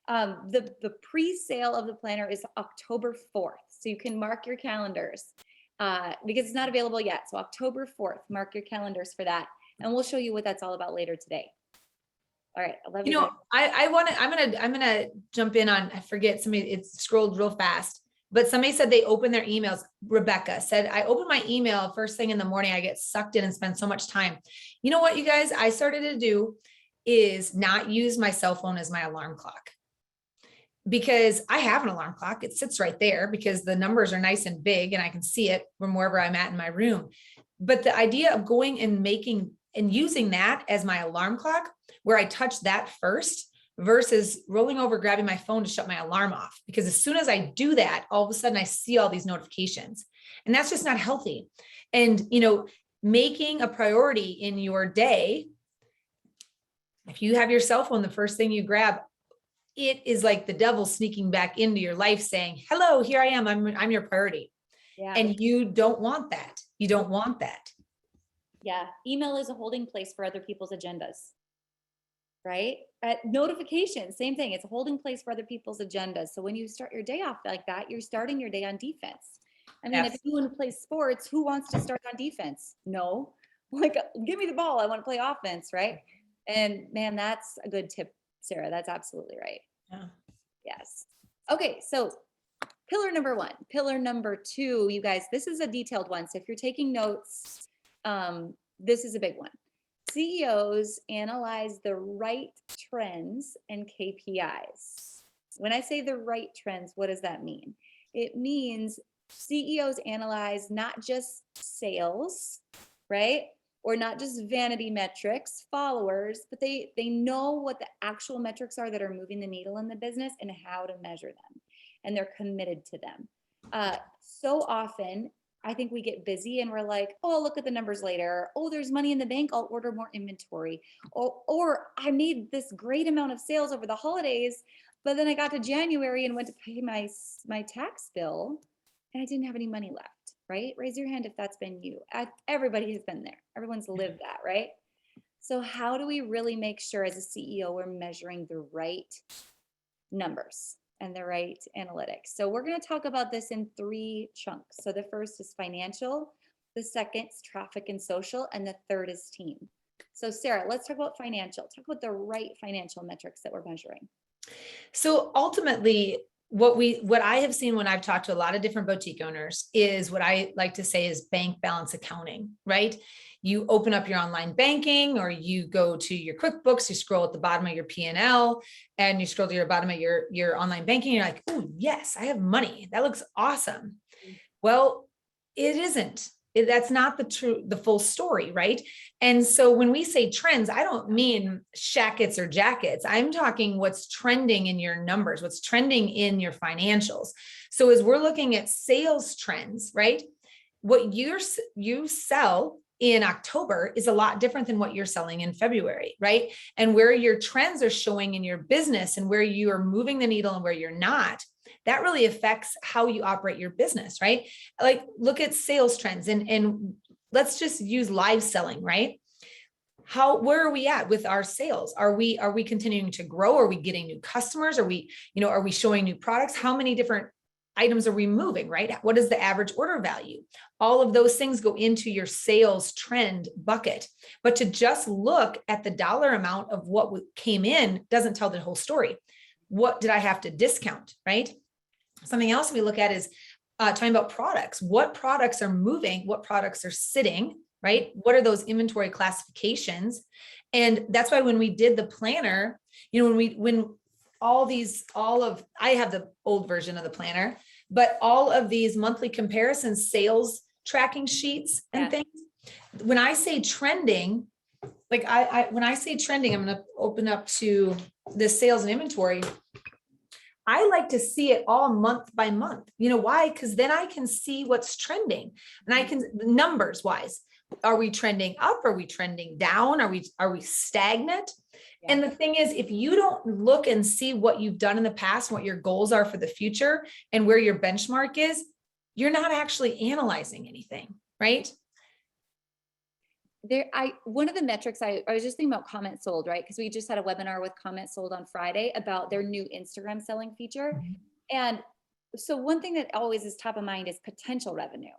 the pre-sale of the planner is October 4th. So you can mark your calendars because it's not available yet. So October 4th, mark your calendars for that. And we'll show you what that's all about later today. All right. I'm gonna jump in on, I forget, somebody, it's scrolled real fast, but somebody said they opened their emails. Rebecca said, I open my email first thing in the morning. I get sucked in and spend so much time. You know what, you guys, I started to do is not use my cell phone as my alarm clock, because I have an alarm clock. It sits right there because the numbers are nice and big and I can see it from wherever I'm at in my room. But the idea of going and making and using that as my alarm clock, where I touch that first versus rolling over, grabbing my phone to shut my alarm off. Because as soon as I do that, all of a sudden I see all these notifications, and that's just not healthy. And, making a priority in your day, if you have your cell phone, the first thing you grab, it is like the devil sneaking back into your life saying, hello, here I am. I'm your priority. Yeah. And you don't want that. You don't want that. Yeah. Email is a holding place for other people's agendas, right? Notifications, same thing. It's a holding place for other people's agendas. So when you start your day off like that, you're starting your day on defense. I mean, yes. If you want to play sports, who wants to start on defense? No, like, give me the ball. I want to play offense, right? And man, that's a good tip, Sarah. That's absolutely right. Yeah. Yes. Okay. So pillar number 1, pillar number 2, you guys, this is a detailed one. So if you're taking notes, this is a big one. CEOs analyze the right trends and KPIs. When I say the right trends, what does that mean? It means CEOs analyze not just sales, right? Or not just vanity metrics, followers, but they know what the actual metrics are that are moving the needle in the business and how to measure them. And they're committed to them. So often, I think we get busy and we're like, oh, I'll look at the numbers later. Oh, there's money in the bank. I'll order more inventory. Or I made this great amount of sales over the holidays, but then I got to January and went to pay my tax bill and I didn't have any money left, right? Raise your hand if that's been you. Everybody has been there. Everyone's lived that, right? So how do we really make sure as a CEO we're measuring the right numbers and the right analytics? So we're going to talk about this in 3 chunks. So the first is financial, the second is traffic and social, and the third is team. So Sarah, let's talk about financial. Talk about the right financial metrics that we're measuring. So ultimately, what I have seen when I've talked to a lot of different boutique owners is what I like to say is bank balance accounting, right? You open up your online banking, or you go to your Quickbooks, you scroll at the bottom of your P&L and you scroll to your bottom of your online banking. You're like, oh yes, I have money. That looks awesome. Well, it isn't. That's not the full story, right? And so when we say trends, I don't mean shackets or jackets. I'm talking what's trending in your numbers, what's trending in your financials. So as we're looking at sales trends, right? What you sell in October is a lot different than what you're selling in February, right? And where your trends are showing in your business and where you are moving the needle and where you're not, that really affects how you operate your business, right? Like, look at sales trends and let's just use live selling, right? Where are we at with our sales? Are we continuing to grow? Are we getting new customers? Are we showing new products? How many different items are we moving, right? What is the average order value? All of those things go into your sales trend bucket. But to just look at the dollar amount of what came in doesn't tell the whole story. What did I have to discount, right? Something else we look at is talking about products. What products are moving? What products are sitting, right? What are those inventory classifications? And that's why when we did the planner, I have the old version of the planner, but all of these monthly comparisons, sales tracking sheets and things, When I say trending, like when I say trending, I'm going to open up to the sales and inventory. I like to see it all month by month. You know why? Because then I can see what's trending, and I can, numbers wise, are we trending up? Are we trending down? Are we stagnant? Yeah. And the thing is, if you don't look and see what you've done in the past, what your goals are for the future, and where your benchmark is, you're not actually analyzing anything, right? One of the metrics I was just thinking about comment sold, right? Because we just had a webinar with comment sold on Friday about their new Instagram selling feature. And so one thing that always is top of mind is potential revenue,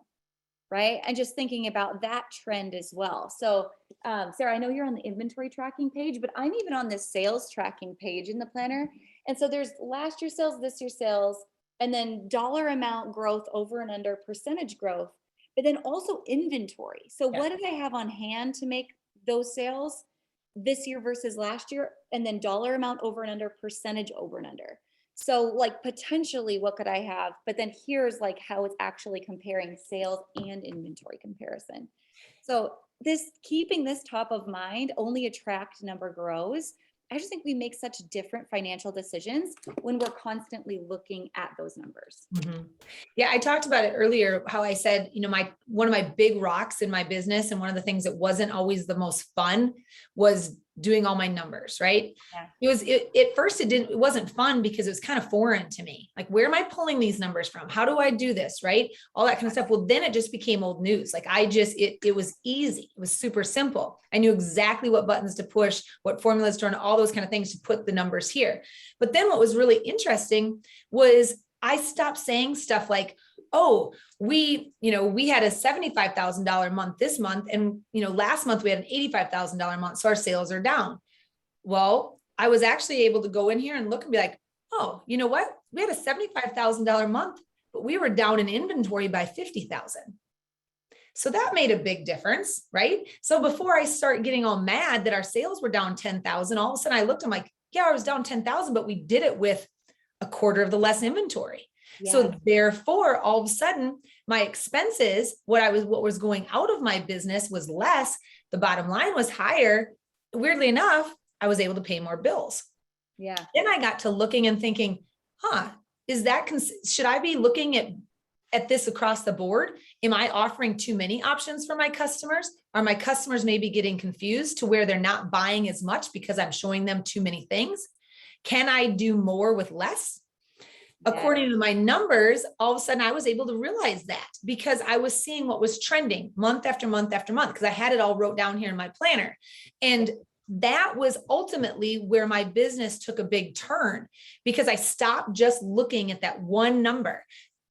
right? And just thinking about that trend as well. So Sarah, I know you're on the inventory tracking page, but I'm even on the sales tracking page in the planner. And so there's last year sales, this year sales, and then dollar amount growth over and under, percentage growth, but then also inventory. So what did I have on hand to make those sales this year versus last year? And then dollar amount over and under, percentage over and under. So like potentially what could I have? But then here's like how it's actually comparing sales and inventory comparison. So keeping this top of mind, only a tracked number grows. I just think we make such different financial decisions when we're constantly looking at those numbers. Mm-hmm. Yeah, I talked about it earlier, how I said, one of my big rocks in my business, and one of the things that wasn't always the most fun, was doing all my numbers, right? Yeah. At first it wasn't fun because it was kind of foreign to me. Like, where am I pulling these numbers from? How do I do this? Right? All that kind of stuff. Well, then it just became old news. Like it was easy. It was super simple. I knew exactly what buttons to push, what formulas to run, all those kind of things to put the numbers here. But then what was really interesting was I stopped saying stuff like, oh, we had a $75,000 month this month. And, last month we had an $85,000 month. So our sales are down. Well, I was actually able to go in here and look and be like, oh, you know what? We had a $75,000 month, but we were down in inventory by 50,000. So that made a big difference, right? So before I start getting all mad that our sales were down 10,000, all of a sudden I looked, I'm like, yeah, I was down 10,000, but we did it with a quarter of the less inventory. Yeah. So therefore, all of a sudden, my expenses, what was going out of my business was less. The bottom line was higher. Weirdly enough, I was able to pay more bills. Yeah. Then I got to looking and thinking, should I be looking at this across the board? Am I offering too many options for my customers? Are my customers maybe getting confused to where they're not buying as much because I'm showing them too many things? Can I do more with less? According to my numbers, all of a sudden I was able to realize that because I was seeing what was trending month after month after month, because I had it all wrote down here in my planner. And that was ultimately where my business took a big turn, because I stopped just looking at that one number,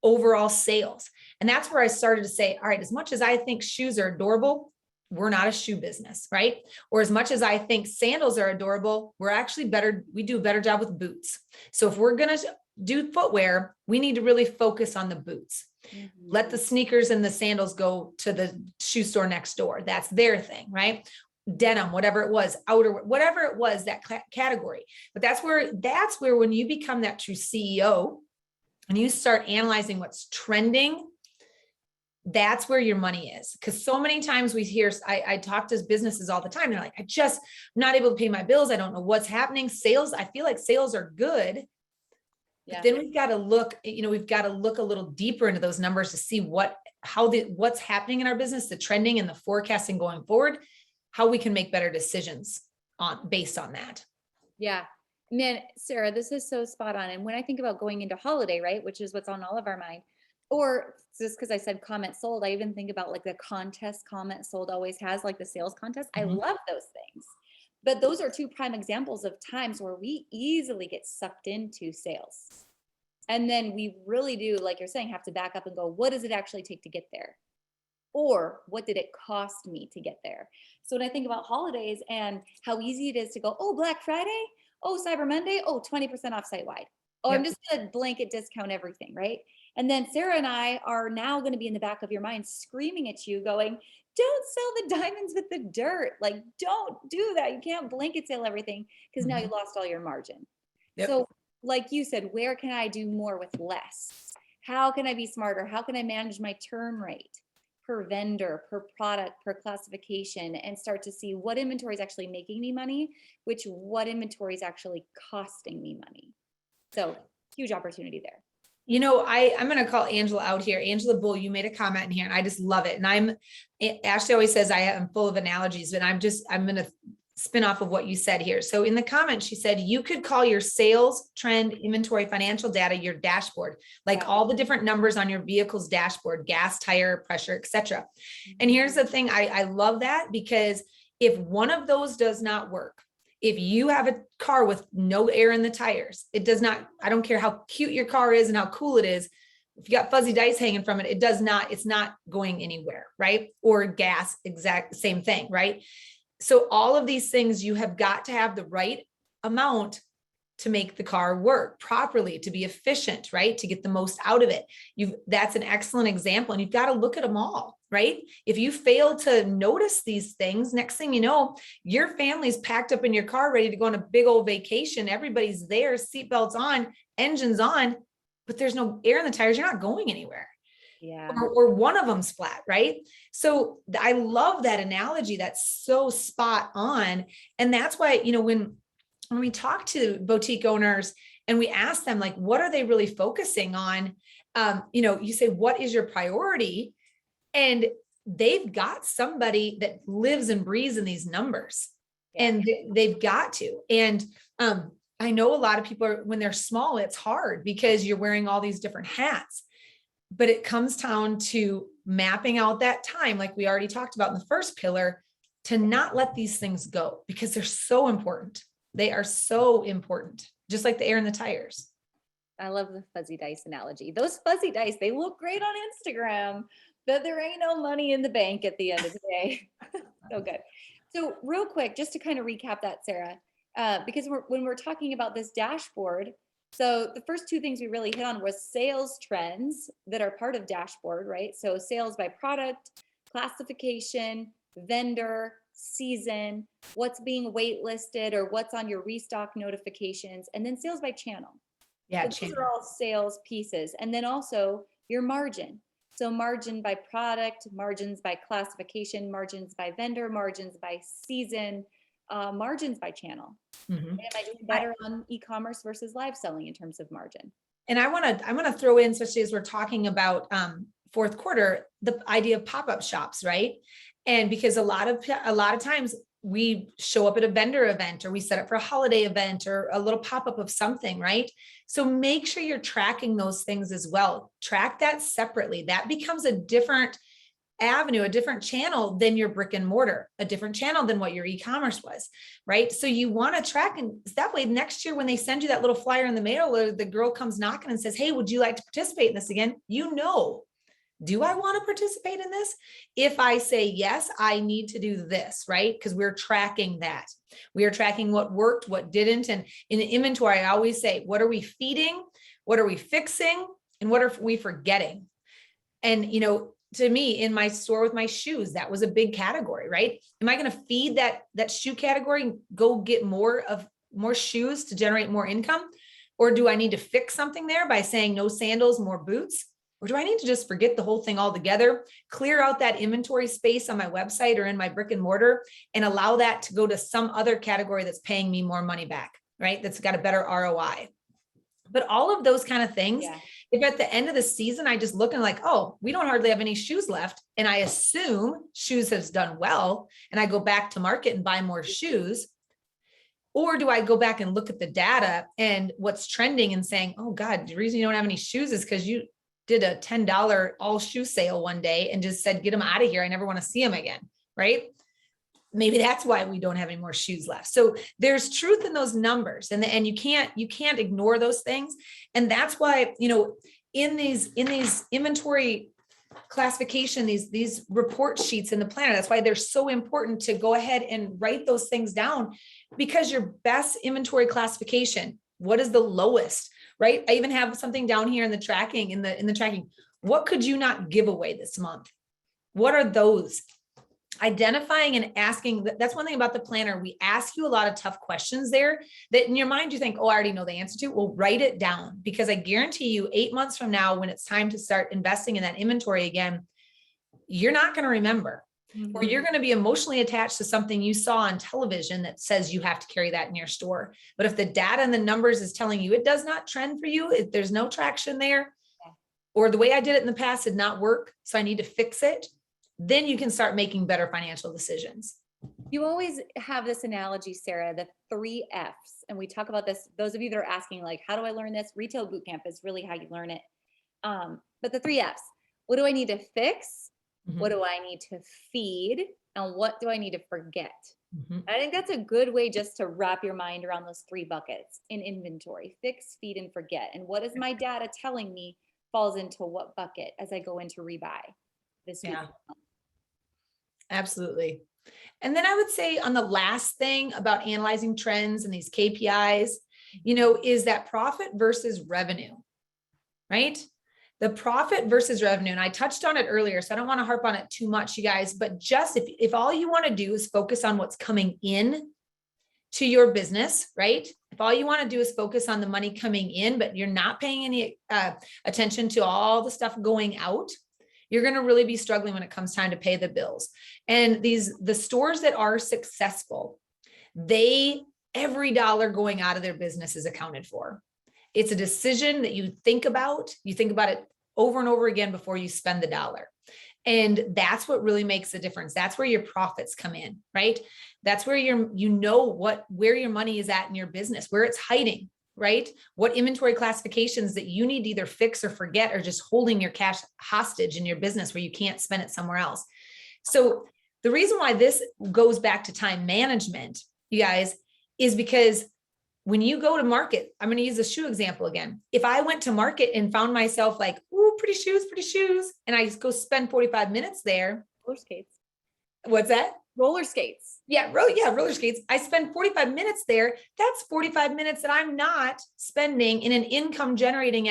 overall sales. And that's where I started to say, all right, as much as I think shoes are adorable, we're not a shoe business, right? Or as much as I think sandals are adorable, we do a better job with boots. So if we're going to do footwear, we need to really focus on the boots. Mm-hmm. Let the sneakers and the sandals go to the shoe store next door. That's their thing, right? Denim, whatever it was, outerwear, whatever it was, that category. But that's where when you become that true CEO and you start analyzing what's trending, that's where your money is. Because so many times we hear, I talk to businesses all the time. They're like, I'm not able to pay my bills. I don't know what's happening. Sales, I feel like sales are good. Yeah. But then we've got to look a little deeper into those numbers to see what's happening in our business, the trending and the forecasting going forward, how we can make better decisions based on that. Yeah. Man, Sarah, this is so spot on. And when I think about going into holiday, right, which is what's on all of our mind, or just because I said comment sold, I even think about like the contest comment sold always has, like the sales contest. Mm-hmm. I love those things. But those are two prime examples of times where we easily get sucked into sales. And then we really do, like you're saying, have to back up and go, what does it actually take to get there? Or what did it cost me to get there? So when I think about holidays and how easy it is to go, oh, Black Friday, oh, Cyber Monday, oh, 20% off site-wide. Oh, yep. I'm just going to blanket discount everything, right? And then Sarah and I are now going to be in the back of your mind screaming at you going, don't sell the diamonds with the dirt. Like, don't do that. You can't blanket sale everything because now you lost all your margin. Yep. So like you said, where can I do more with less? How can I be smarter? How can I manage my turn rate? per vendor, per product, per classification, and start to see what inventory is actually making me money, what inventory is actually costing me money. So huge opportunity there. I'm going to call Angela out here. Angela Bull, you made a comment in here and I just love it. And Ashley always says I am full of analogies, but I'm going to spin off of what you said here. So in the comments, she said, you could call your sales, trend, inventory, financial data, your dashboard, like all the different numbers on your vehicle's dashboard, gas, tire, pressure, etc. And here's the thing. I love that because if one of those does not work, if you have a car with no air in the tires, it does not, I don't care how cute your car is and how cool it is. If you got fuzzy dice hanging from it, it's not going anywhere, right? Or gas, exact same thing, right? So all of these things, you have got to have the right amount to make the car work properly, to be efficient, right? To get the most out of it. That's an excellent example. And you've got to look at them all, right? If you fail to notice these things, next thing you know, your family's packed up in your car, ready to go on a big old vacation. Everybody's there, seatbelts on, engines on, but there's no air in the tires. You're not going anywhere. Yeah. Or one of them's flat, right? So I love that analogy. That's so spot on. And that's why, when we talk to boutique owners and we ask them, like, what are they really focusing on? You say, what is your priority? And they've got somebody that lives and breathes in these numbers, and they've got to. And I know a lot of people when they're small, it's hard because you're wearing all these different hats. But it comes down to mapping out that time, like we already talked about in the first pillar, to not let these things go because they're so important. They are so important, just like the air in the tires. I love the fuzzy dice analogy. Those fuzzy dice, they look great on Instagram, but there ain't no money in the bank at the end of the day. So good. So real quick, just to kind of recap that, Sarah, because when we're talking about this dashboard, so the first two things we really hit on was sales trends that are part of dashboard, right? So sales by product, classification, vendor, season, what's being waitlisted or what's on your restock notifications, and then sales by channel. Yeah, so those are all sales pieces. And then also your margin. So margin by product, margins by classification, margins by vendor, margins by season, margins by channel. Mm-hmm. Am I doing better on e-commerce versus live selling in terms of margin? And I want to throw in, especially as we're talking about fourth quarter, the idea of pop-up shops, right? And because a lot of times we show up at a vendor event or we set up for a holiday event or a little pop-up of something, right? So make sure you're tracking those things as well. Track that separately. That becomes a different avenue, a different channel than your brick and mortar, a different channel than what your e-commerce was, right? So you want to track, and that way next year when they send you that little flyer in the mail or the girl comes knocking and says, hey, would you like to participate in this again? Do I want to participate in this? If I say yes, I need to do this, right? Because we're tracking that. We are tracking what worked, what didn't. And in the inventory, I always say, what are we feeding? What are we fixing? And what are we forgetting? And, to me, in my store with my shoes, that was a big category, right? Am I going to feed that shoe category and go get more shoes to generate more income? Or do I need to fix something there by saying no sandals, more boots? Or do I need to just forget the whole thing altogether, clear out that inventory space on my website or in my brick and mortar and allow that to go to some other category that's paying me more money back, right? That's got a better ROI. But all of those kind of things, if at the end of the season, I just look and like, oh, we don't hardly have any shoes left. And I assume shoes has done well. And I go back to market and buy more shoes. Or do I go back and look at the data and what's trending and saying, oh God, the reason you don't have any shoes is because you did a $10 all shoe sale one day and just said, get them out of here. I never want to see them again. Right. Maybe that's why we don't have any more shoes left. So there's truth in those numbers and you can't ignore those things. And that's why, in these inventory classification, these report sheets in the planner, that's why they're so important to go ahead and write those things down, because your best inventory classification, what is the lowest, right? I even have something down here in the tracking, in the tracking. What could you not give away this month? What are those? Identifying and asking, that's one thing about the planner. We ask you a lot of tough questions there that in your mind, you think, oh, I already know the answer to. Well, write it down, because I guarantee you 8 months from now, when it's time to start investing in that inventory again, you're not going to remember. Mhm. Or you're going to be emotionally attached to something you saw on television that says you have to carry that in your store. But if the data and the numbers is telling you it does not trend for you, if there's no traction there, or the way I did it in the past did not work, so I need to fix it, then you can start making better financial decisions. You always have this analogy, Sarah, the 3 Fs. And we talk about this, those of you that are asking, like, how do I learn this? Retail bootcamp is really how you learn it. But the 3 Fs, what do I need to fix? What do I need to feed? And what do I need to forget? I think that's a good way just to wrap your mind around those 3 buckets in inventory: fix, feed, and forget. And what is my data telling me falls into what bucket as I go into rebuy this week? Yeah, absolutely. And then I would say on the last thing about analyzing trends and these KPIs, is that profit versus revenue, right? The profit versus revenue. And I touched on it earlier, so I don't want to harp on it too much, you guys, but just if all you want to do is focus on what's coming in to your business, right? If all you want to do is focus on the money coming in, but you're not paying any attention to all the stuff going out, you're going to really be struggling when it comes time to pay the bills. And the stores that are successful, every dollar going out of their business is accounted for. It's a decision that you think about it over and over again before you spend the dollar. And that's what really makes the difference. That's where your profits come in, right? That's where where your money is at in your business, where it's hiding, right? What inventory classifications that you need to either fix or forget are just holding your cash hostage in your business where you can't spend it somewhere else. So the reason why this goes back to time management, you guys, is because when you go to market, I'm going to use a shoe example again. If I went to market and found myself like, ooh, pretty shoes, and I go spend 45 minutes there. Roller skates. What's that? Roller skates. Yeah, roller skates. I spend 45 minutes there. That's 45 minutes that I'm not spending in an income generating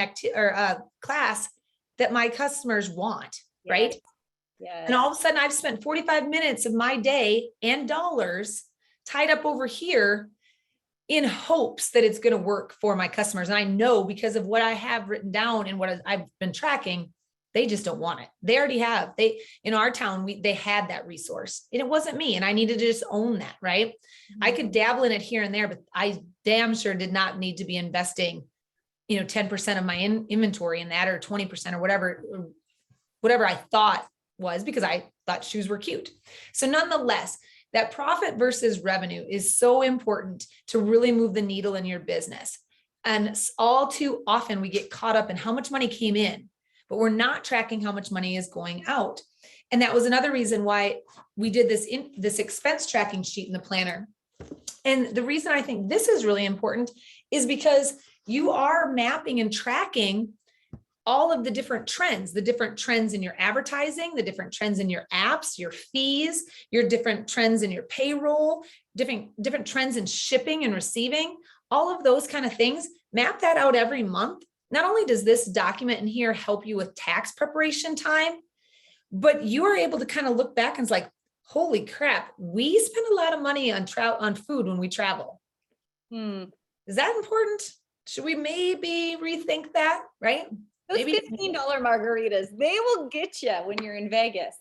class that my customers want, Yes. right? Yeah. And all of a sudden I've spent 45 minutes of my day and dollars tied up over here in hopes that it's going to work for my customers. And I know because of what I have written down and what I've been tracking, they just don't want it. They already have. In our town, they had that resource and it wasn't me. And I needed to just own that, right? I could dabble in it here and there, but I damn sure did not need to be investing, 10% of my inventory in that, or 20% or whatever I thought was, because I thought shoes were cute. So nonetheless, that profit versus revenue is so important to really move the needle in your business. And all too often we get caught up in how much money came in, but we're not tracking how much money is going out. And that was another reason why we did this expense tracking sheet in the planner. And the reason I think this is really important is because you are mapping and tracking all of the different trends in your advertising, the different trends in your apps, your fees, your different trends in your payroll, different trends in shipping and receiving, all of those kind of things. Map that out every month. Not only does this document in here help you with tax preparation time, but you are able to kind of look back and it's like, holy crap, we spend a lot of money on food when we travel. Is that important? Should we maybe rethink that, right? Those $15 margaritas, they will get you when you're in Vegas.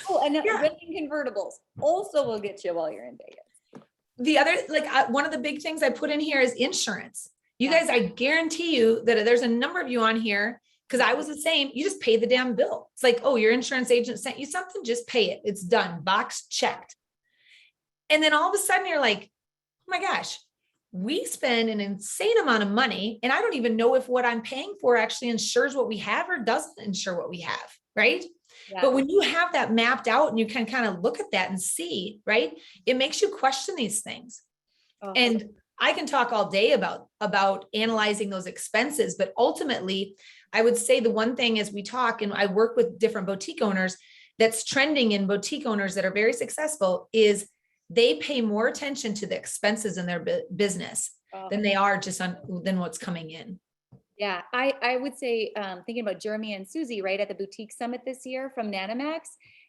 Oh, and renting convertibles also will get you while you're in Vegas. The other, one of the big things I put in here is insurance. You guys, I guarantee you that there's a number of you on here, because I was the same. You just pay the damn bill. It's like, oh, your insurance agent sent you something, just pay it. It's done, box checked. And then all of a sudden you're like, oh my gosh, we spend an insane amount of money. And I don't even know if what I'm paying for actually insures what we have or doesn't insure what we have, right? Yeah. But when you have that mapped out and you can kind of look at that and see, right, it makes you question these things. Oh. And I can talk all day about analyzing those expenses, but ultimately I would say the one thing as we talk, and I work with different boutique owners, that's trending in boutique owners that are very successful, is they pay more attention to the expenses in their business than they are than what's coming in. Yeah, I would say, thinking about Jeremy and Susie, right, at the boutique summit this year from Nanomax,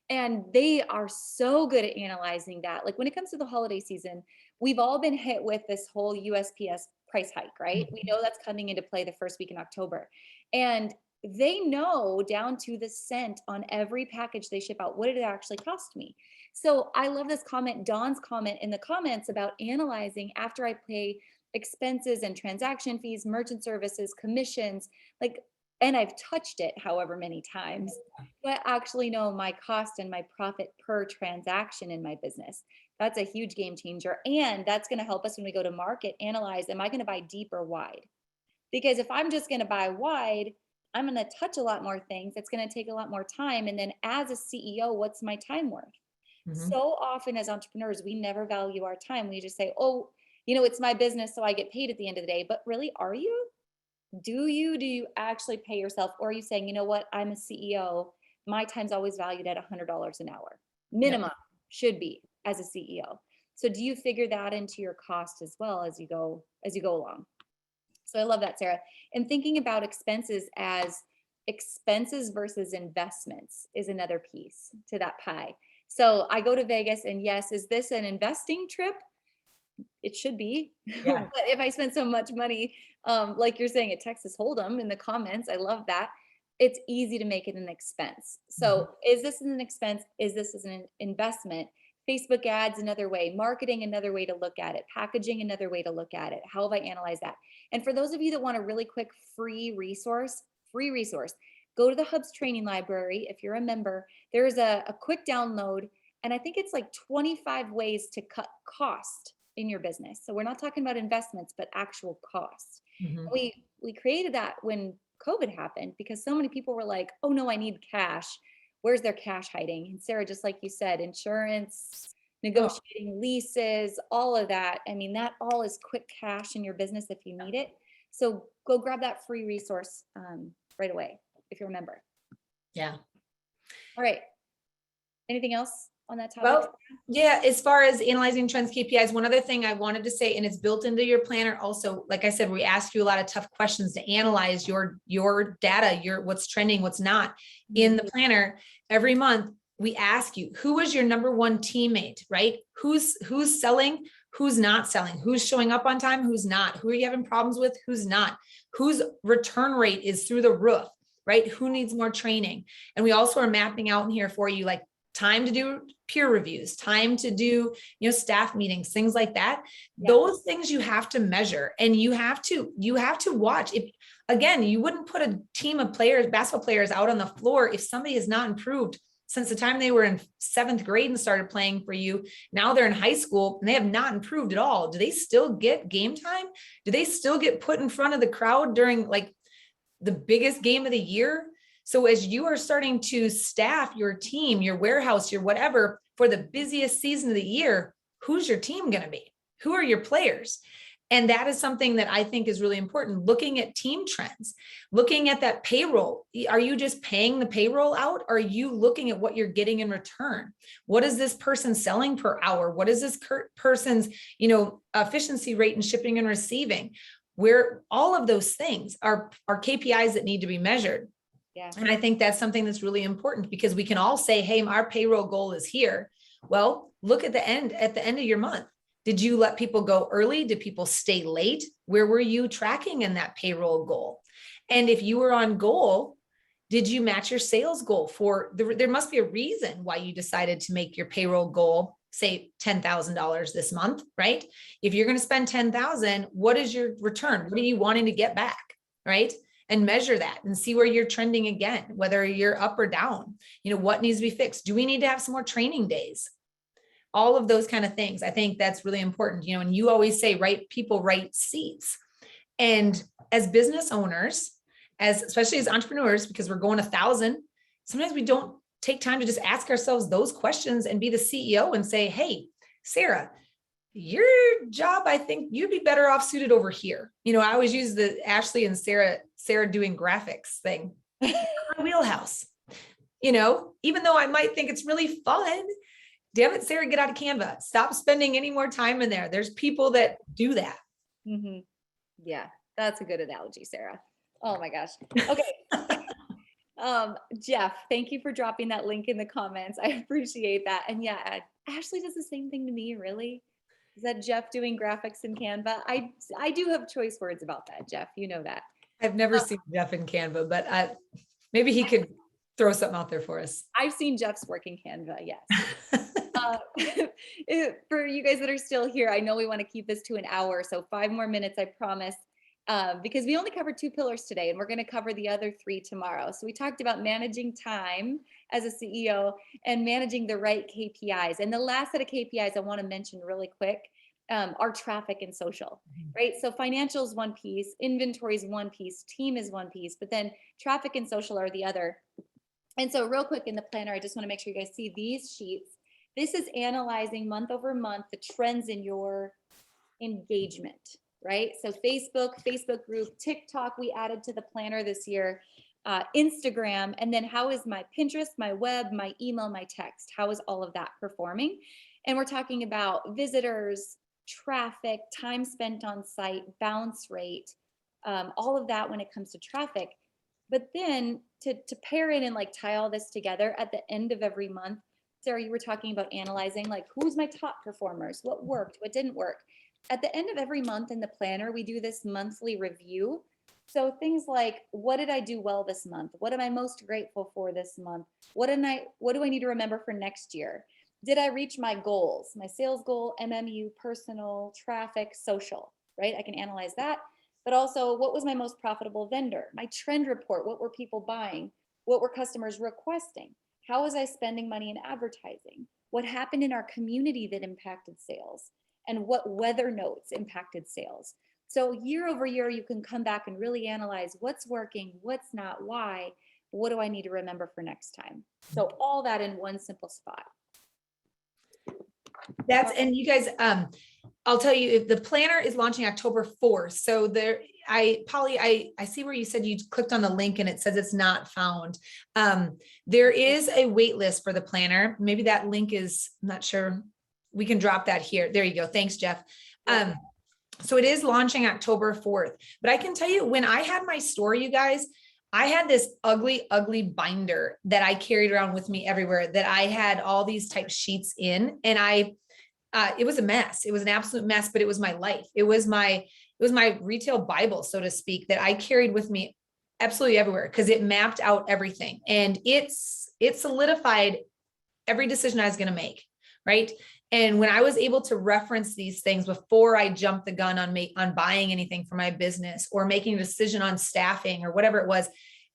and they are so good at analyzing that. Like when it comes to the holiday season, we've all been hit with this whole USPS price hike, right? Mm-hmm. We know that's coming into play the first week in October. And they know down to the cent on every package they ship out, what did it actually cost me? So I love this comment, Dawn's comment in the comments about analyzing after I pay expenses and transaction fees, merchant services, commissions, like, and I've touched it however many times, but actually know my cost and my profit per transaction in my business. That's a huge game changer. And that's going to help us when we go to market, analyze, am I going to buy deep or wide? Because if I'm just going to buy wide, I'm going to touch a lot more things. It's going to take a lot more time. And then as a CEO, what's my time worth? So often as entrepreneurs, we never value our time. We just say, oh, it's my business, so I get paid at the end of the day. But really, are you? Do you actually pay yourself? Or are you saying, you know what, I'm a CEO. My time's always valued at $100 an hour. Minimum should be as a CEO. So do you figure that into your cost as well as you go along? So I love that, Sarah. And thinking about expenses as expenses versus investments is another piece to that pie. So I go to Vegas, and yes, is this an investing trip? It should be. Yeah. But if I spend so much money, like you're saying at Texas Hold'em in the comments, I love that. It's easy to make it an expense. So is this an expense? Is this an investment? Facebook ads, another way, marketing, another way to look at it, packaging, another way to look at it. How have I analyzed that? And for those of you that want a really quick free resource, go to the Hubs training library. If you're a member, there's a quick download. And I think it's like 25 ways to cut cost in your business. So we're not talking about investments, but actual costs. We created that when COVID happened because so many people were like, oh no, I need cash. Where's their cash hiding? And Sarah, just like you said, insurance, negotiating leases, all of that. I mean, that all is quick cash in your business if you need it. So go grab that free resource right away if you remember. Yeah. All right. Anything else on that topic? Well, yeah, as far as analyzing trends, KPIs, one other thing I wanted to say, and it's built into your planner also, like I said, we ask you a lot of tough questions to analyze your data, what's trending, what's not. In the planner every month, we ask you, who is your number one teammate, right? Who's selling, who's not selling, who's showing up on time, who's not, who are you having problems with, who's not, whose return rate is through the roof, right? Who needs more training? And we also are mapping out in here for you, like time to do peer reviews, time to do, staff meetings, things like that. Those things you have to measure, and you have to watch. If, again, you wouldn't put a team of players, basketball players out on the floor if somebody has not improved since the time they were in 7th grade and started playing for you. Now they're in high school and they have not improved at all. Do they still get game time? Do they still get put in front of the crowd during like the biggest game of the year? So as you are starting to staff your team, your warehouse, your whatever, for the busiest season of the year, who's your team going to be? Who are your players? And that is something that I think is really important. Looking at team trends, looking at that payroll. Are you just paying the payroll out? Are you looking at what you're getting in return? What is this person selling per hour? What is this person's, efficiency rate in shipping and receiving? Where all of those things are KPIs that need to be measured. Yeah. And I think that's something that's really important because we can all say, hey, our payroll goal is here. Well, look at the end of your month. Did you let people go early? Did people stay late? Where were you tracking in that payroll goal? And if you were on goal, did you match your sales goal there must be a reason why you decided to make your payroll goal, say $10,000 this month, right? If you're going to spend $10,000, what is your return? What are you wanting to get back, right? And measure that and see where you're trending again, whether you're up or down, what needs to be fixed. Do we need to have some more training days? All of those kind of things. I think that's really important, and you always say, right people, right seats. And as business owners, especially as entrepreneurs, because we're going 1,000, sometimes we don't take time to just ask ourselves those questions and be the CEO and say, hey, Sarah, your job, I think you'd be better off suited over here. I always use the Ashley and Sarah doing graphics thing. My wheelhouse, even though I might think it's really fun, damn it, Sarah, get out of Canva. Stop spending any more time in there. There's people that do that. Mm-hmm. Yeah, that's a good analogy, Sarah. Oh my gosh. Okay. Jeff, thank you for dropping that link in the comments. I appreciate that. And yeah, Ashley does the same thing to me, really. Is that Jeff doing graphics in Canva? I do have choice words about that, Jeff. You know that. I've never seen Jeff in Canva, but maybe he could throw something out there for us. I've seen Jeff's work in Canva, yes. For you guys that are still here, I know we want to keep this to an hour, so 5 more minutes, I promise, because we only covered 2 pillars today, and we're going to cover the other 3 tomorrow. So we talked about managing time as a CEO and managing the right KPIs. And the last set of KPIs I want to mention really quick are traffic and social, right? So financial is one piece, inventory is one piece, team is one piece, but then traffic and social are the other. And so real quick in the planner, I just want to make sure you guys see these sheets. This is analyzing month over month the trends in your engagement, right? So Facebook group, TikTok, we added to the planner this year, Instagram, and then how is my Pinterest, my web, my email, my text? How is all of that performing? And we're talking about visitors, traffic, time spent on site, bounce rate, all of that when it comes to traffic. But then to pair in and like tie all this together at the end of every month, Sarah, you were talking about analyzing like who's my top performers, what worked, what didn't work. At the end of every month in the planner, we do this monthly review. So things like, what did I do well this month? What am I most grateful for this month? What do I need to remember for next year? Did I reach my goals, my sales goal, MMU, personal, traffic, social, right? I can analyze that. But also, what was my most profitable vendor? My trend report, what were people buying? What were customers requesting? How was I spending money in advertising? What happened in our community that impacted sales? And what weather notes impacted sales? So year over year, you can come back and really analyze what's working, what's not, why, what do I need to remember for next time? So all that in one simple spot. And you guys, I'll tell you, if the planner is launching October 4th. So Polly, I see where you said you clicked on the link and it says it's not found. There is a wait list for the planner. Maybe that link is, I'm not sure. We can drop that here. There you go. Thanks, Jeff. So it is launching October 4th, but I can tell you when I had my store, you guys, I had this ugly, ugly binder that I carried around with me everywhere that I had all these type sheets in, and it was a mess. It was an absolute mess, but it was my life. It was my retail Bible, so to speak, that I carried with me absolutely everywhere because it mapped out everything, and it solidified every decision I was going to make. Right. And when I was able to reference these things before I jumped the gun on buying anything for my business or making a decision on staffing or whatever it was,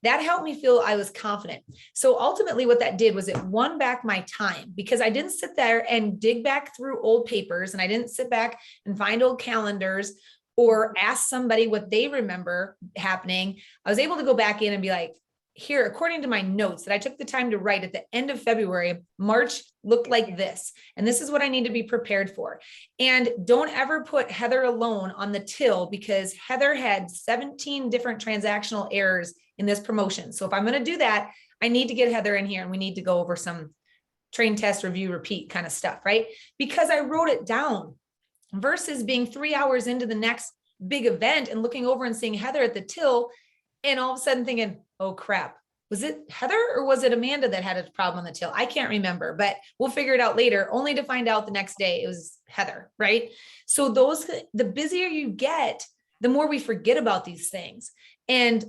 that helped me feel I was confident. So ultimately what that did was it won back my time because I didn't sit there and dig back through old papers, and I didn't sit back and find old calendars or ask somebody what they remember happening. I was able to go back in and be like, here, according to my notes that I took the time to write at the end of February, March looked like this, and this is what I need to be prepared for. And don't ever put Heather alone on the till because Heather had 17 different transactional errors in this promotion. So if I'm going to do that, I need to get Heather in here and we need to go over some train, test, review, repeat kind of stuff, right? Because I wrote it down versus being 3 hours into the next big event and looking over and seeing Heather at the till and all of a sudden thinking, oh crap, was it Heather or was it Amanda that had a problem on the till? I can't remember, but we'll figure it out later, only to find out the next day it was Heather, right? So the busier you get, the more we forget about these things. And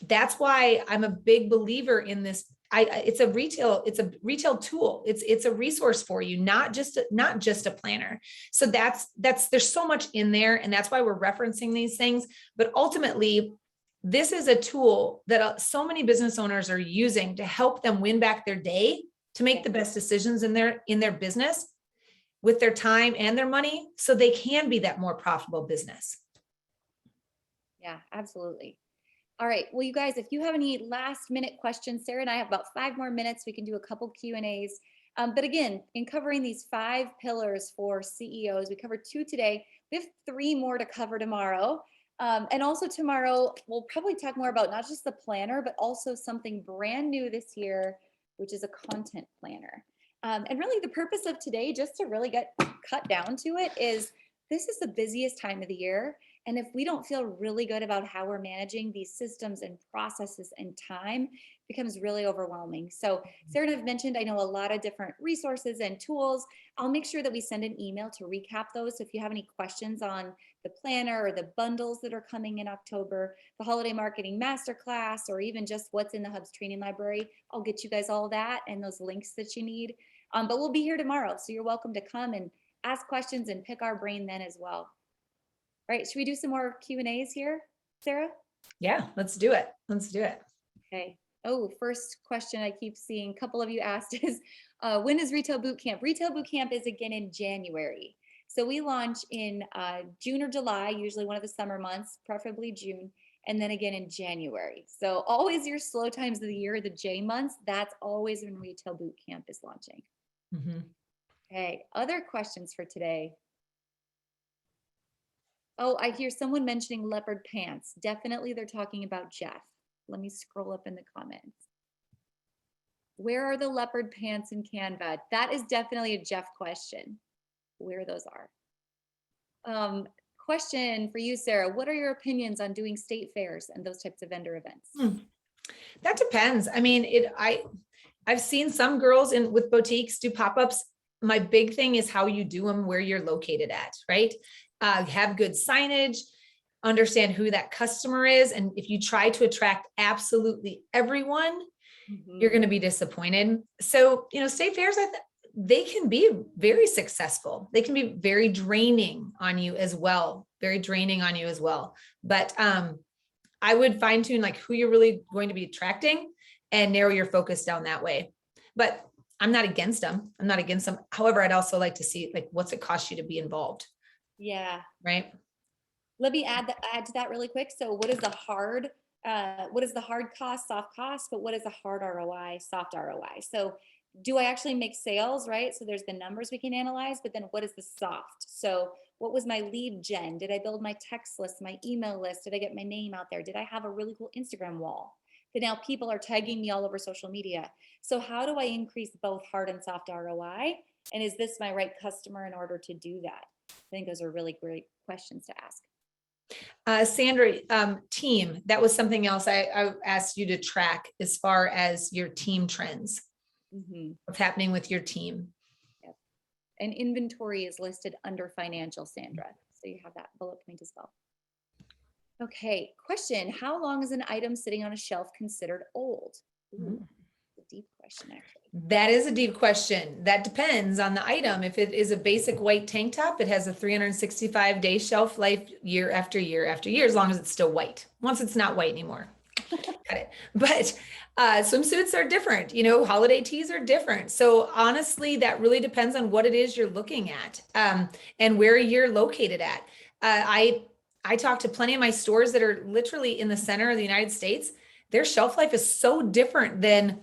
that's why I'm a big believer in this. It's a retail tool. It's a resource for you, not just a planner. So there's so much in there, and that's why we're referencing these things. But ultimately, this is a tool that so many business owners are using to help them win back their day, to make the best decisions in their business with their time and their money, so they can be that more profitable business. Yeah, absolutely. All right. Well, you guys, if you have any last minute questions, Sarah and I have about 5 more minutes. We can do a couple Q&As. But again, in covering these 5 pillars for CEOs, we covered 2 today. We have 3 more to cover tomorrow. And also tomorrow, we'll probably talk more about not just the planner, but also something brand new this year, which is a content planner. And really the purpose of today, just to really get cut down to it, is this is the busiest time of the year. And if we don't feel really good about how we're managing these systems and processes and time, it becomes really overwhelming. So Sarah and I've mentioned, I know a lot of different resources and tools. I'll make sure that we send an email to recap those. So if you have any questions on the planner or the bundles that are coming in October, the holiday marketing masterclass, or even just what's in the Hubs training library, I'll get you guys all that and those links that you need. But we'll be here tomorrow. So you're welcome to come and ask questions and pick our brain then as well. All right, should we do some more Q&As here, Sarah? Yeah, let's do it. Let's do it. Okay. Oh, first question I keep seeing a couple of you asked is, when is Retail Boot Camp? Retail Boot Camp is again in January. So we launch in June or July, usually one of the summer months, preferably June, and then again in January. So always your slow times of the year, the J months, that's always when Retail Boot Camp is launching. Mm-hmm. Okay, other questions for today. Oh, I hear someone mentioning leopard pants. Definitely they're talking about Jeff. Let me scroll up in the comments. Where are the leopard pants in Canva? That is definitely a Jeff question, where those are. Question for you, Sarah. What are your opinions on doing state fairs and those types of vendor events? That depends. I mean, I've seen some girls with boutiques do pop-ups. My big thing is how you do them, where you're located at, right? Have good signage, understand who that customer is. And if you try to attract absolutely everyone, you're going to be disappointed. So, state fairs, they can be very successful. They can be very draining on you as well. But I would fine tune like who you're really going to be attracting and narrow your focus down that way. But I'm not against them. However, I'd also like to see like, what's it cost you to be involved? Yeah. Right. Let me add to that really quick. So what is the hard cost, soft cost, but what is the hard ROI, soft ROI? So do I actually make sales, right? So there's the numbers we can analyze, but then what is the soft? So what was my lead gen? Did I build my text list, my email list? Did I get my name out there? Did I have a really cool Instagram wall that now people are tagging me all over social media? So how do I increase both hard and soft ROI? And is this my right customer in order to do that? I think those are really great questions to ask. Sandra, team, that was something else I asked you to track as far as your team trends. What's happening with your team. Yep. And inventory is listed under financial, Sandra. So you have that bullet point as well. Okay, question. How long is an item sitting on a shelf considered old? Ooh, a deep question, actually. That is a deep question. That depends on the item. If it is a basic white tank top, it has a 365-day shelf life year after year after year, as long as it's still white. Once it's not white anymore. Got it. But swimsuits are different, holiday tees are different. So honestly, that really depends on what it is you're looking at and where you're located at. I talk to plenty of my stores that are literally in the center of the United States. Their shelf life is so different than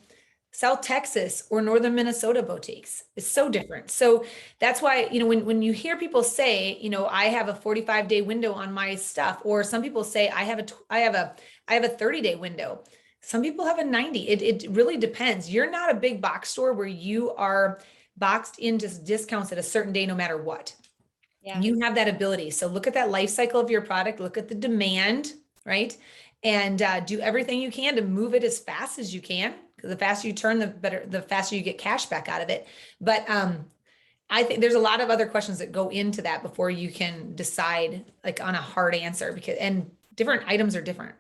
South Texas or Northern Minnesota boutiques. It's so different. So that's why, when you hear people say, I have a 45-day window on my stuff, or some people say I have a 30-day window. Some people have a 90. It really depends. You're not a big box store where you are boxed in just discounts at a certain day, no matter what. Yeah. You have that ability. So look at that life cycle of your product, look at the demand, right? And do everything you can to move it as fast as you can. The faster you turn, the faster you get cash back out of it. But I think there's a lot of other questions that go into that before you can decide like on a hard answer, and different items are different.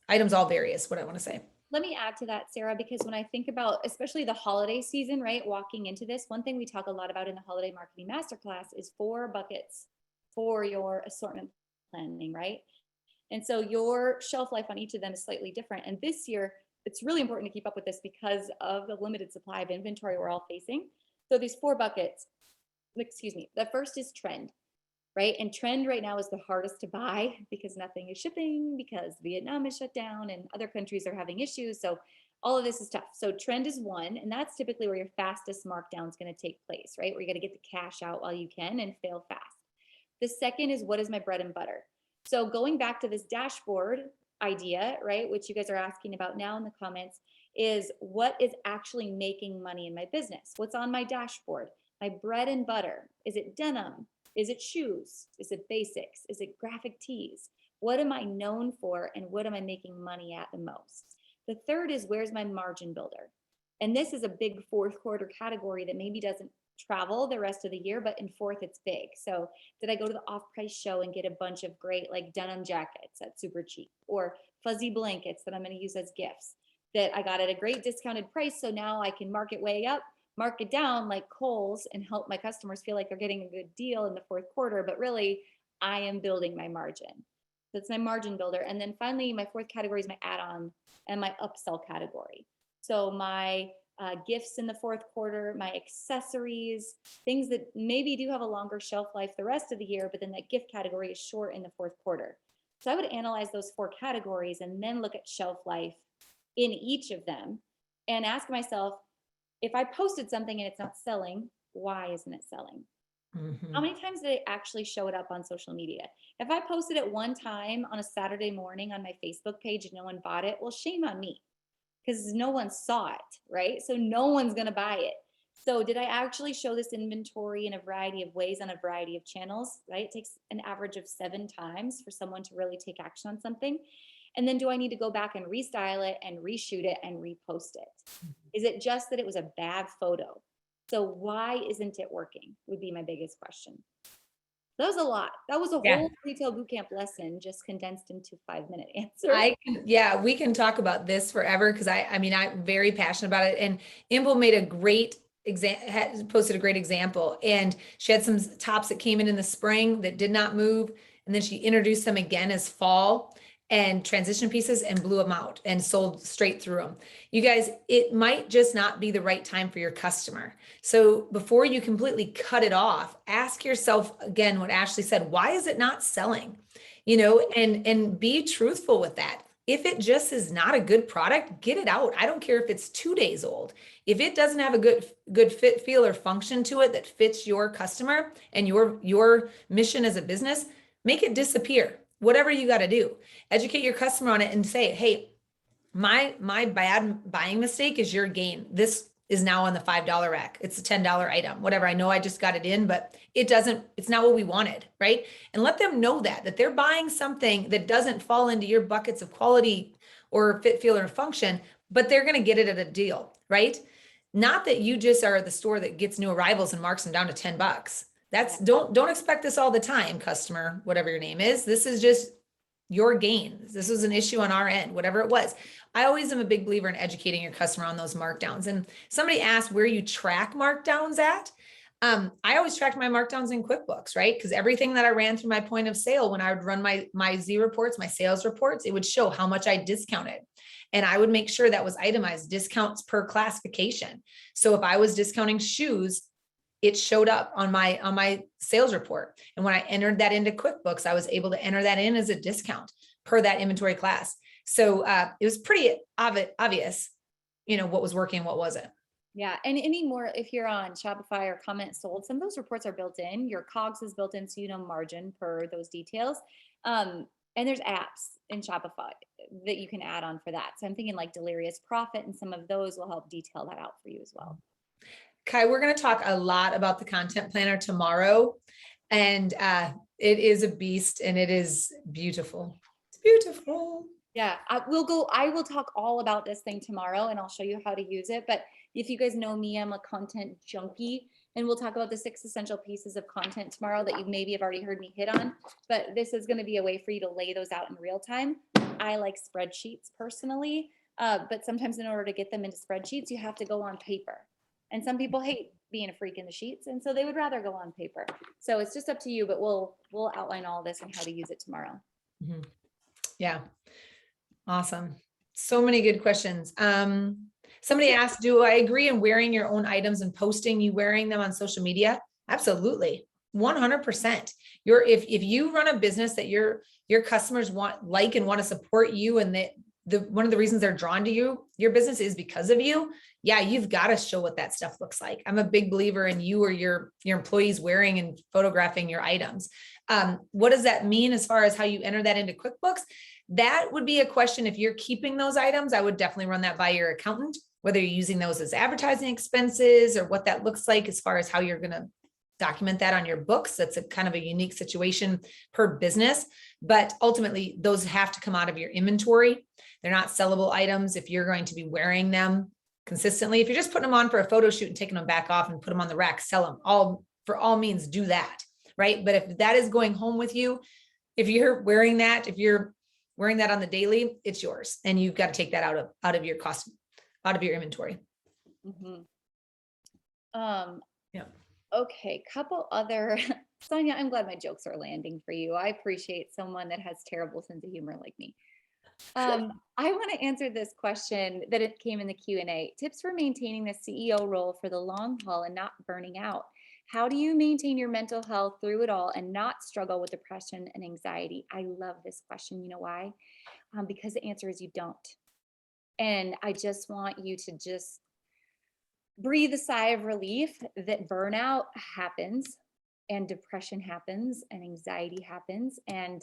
Items all vary is what I want to say. Let me add to that, Sarah, because when I think about, especially the holiday season, right, walking into this, one thing we talk a lot about in the Holiday Marketing Masterclass is 4 buckets for your assortment planning, right? And so your shelf life on each of them is slightly different. And this year, it's really important to keep up with this because of the limited supply of inventory we're all facing. So these 4 buckets, the first is trend, right? And trend right now is the hardest to buy because nothing is shipping, because Vietnam is shut down and other countries are having issues. So all of this is tough. So trend is 1, and that's typically where your fastest markdown is going to take place, right? Where you got to get the cash out while you can and fail fast. The second is, what is my bread and butter? So going back to this dashboard idea, right, which you guys are asking about now in the comments, is what is actually making money in my business? What's on my dashboard? My bread and butter. Is it denim? Is it shoes? Is it basics? Is it graphic tees? What am I known for and what am I making money at the most? The third is, where's my margin builder? And this is a big fourth quarter category that maybe doesn't travel the rest of the year, but in fourth it's big. So did I go to the off-price show and get a bunch of great like denim jackets at super cheap, or fuzzy blankets that I'm going to use as gifts that I got at a great discounted price? So now I can mark it way up, mark it down like Kohl's, and help my customers feel like they're getting a good deal in the fourth quarter. But really, I am building my margin. That's my margin builder. And then finally, my fourth category is my add-on and my upsell category. So my gifts in the fourth quarter, my accessories, things that maybe do have a longer shelf life the rest of the year, but then that gift category is short in the fourth quarter. So I would analyze those 4 categories and then look at shelf life in each of them and ask myself, if I posted something and it's not selling, why isn't it selling? How many times did I actually show it up on social media? If I posted it one time on a Saturday morning on my Facebook page and no one bought it, well, shame on me, because no one saw it, right? So no one's going to buy it. So did I actually show this inventory in a variety of ways on a variety of channels, right? It takes an average of 7 times for someone to really take action on something. And then do I need to go back and restyle it and reshoot it and repost it? Is it just that it was a bad photo? So why isn't it working would be my biggest question. That was a lot. That was a whole retail bootcamp lesson just condensed into 5-minute answer. We can talk about this forever, because I'm very passionate about it. And Imble made a great posted a great example, and she had some tops that came in the spring that did not move, and then she introduced them again as fall and transition pieces and blew them out and sold straight through them. You guys, it might just not be the right time for your customer. So before you completely cut it off, ask yourself again what Ashley said, why is it not selling? And be truthful with that. If it just is not a good product, get it out. I don't care if it's 2 days old. If it doesn't have a good fit, feel, or function to it that fits your customer and your mission as a business, make it disappear. Whatever you got to do, educate your customer on it and say, hey, my bad buying mistake is your gain. This is now on the $5 rack. It's a $10 item, whatever. I know I just got it in, but it's not what we wanted, right? And let them know that they're buying something that doesn't fall into your buckets of quality or fit, feel, or function, but they're going to get it at a deal, right? Not that you just are the store that gets new arrivals and marks them down to $10. Don't expect this all the time, customer, whatever your name is. This is just your gain. This was an issue on our end, whatever it was. I always am a big believer in educating your customer on those markdowns. And somebody asked where you track markdowns at. I always tracked my markdowns in QuickBooks, right? Because everything that I ran through my point of sale, when I would run my Z reports, my sales reports, it would show how much I discounted. And I would make sure that was itemized, discounts per classification. So if I was discounting shoes, it showed up on my sales report. And when I entered that into QuickBooks, I was able to enter that in as a discount per that inventory class. So it was pretty obvious, what was working, what wasn't. Yeah. And anymore, if you're on Shopify or Comment Sold, some of those reports are built in. Your COGS is built in, so margin per those details. And there's apps in Shopify that you can add on for that. So I'm thinking like Delirious Profit, and some of those will help detail that out for you as well. Kai, we're going to talk a lot about the content planner tomorrow, and it is a beast and it is beautiful. It's beautiful. Yeah, I will talk all about this thing tomorrow, and I'll show you how to use it. But if you guys know me, I'm a content junkie, and we'll talk about the 6 essential pieces of content tomorrow that you maybe have already heard me hit on. But this is going to be a way for you to lay those out in real time. I like spreadsheets personally, but sometimes in order to get them into spreadsheets, you have to go on paper. And some people hate being a freak in the sheets, and so they would rather go on paper. So it's just up to you, but we'll outline all this and how to use it tomorrow. Mm-hmm. Yeah. Awesome. So many good questions. Somebody asked, do I agree in wearing your own items and posting you wearing them on social media? Absolutely. 100%. If you run a business that your customers and want to support you, and one of the reasons they're drawn to your business is because of you. Yeah, you've got to show what that stuff looks like. I'm a big believer in you or your employees wearing and photographing your items. What does that mean as far as how you enter that into QuickBooks? That would be a question. If you're keeping those items, I would definitely run that by your accountant, whether you're using those as advertising expenses or what that looks like as far as how you're going to document that on your books. That's a kind of a unique situation per business, but ultimately those have to come out of your inventory. They're not sellable items if you're going to be wearing them consistently. If you're just putting them on for a photo shoot and taking them back off and put them on the rack, sell them. For all means, do that, right? But if that is going home with you, if you're wearing that on the daily, it's yours, and you've got to take that out of your cost, out of your inventory. Mm-hmm. Yeah. Okay, couple other, Sonia, I'm glad my jokes are landing for you. I appreciate someone that has terrible sense of humor like me. I want to answer this question that it came in the Q&A. Tips for maintaining the CEO role for the long haul and not burning out. How do you maintain your mental health through it all and not struggle with depression and anxiety? I love this question. You know why? Because the answer is you don't. And I just want you to just breathe a sigh of relief that burnout happens and depression happens and anxiety happens, and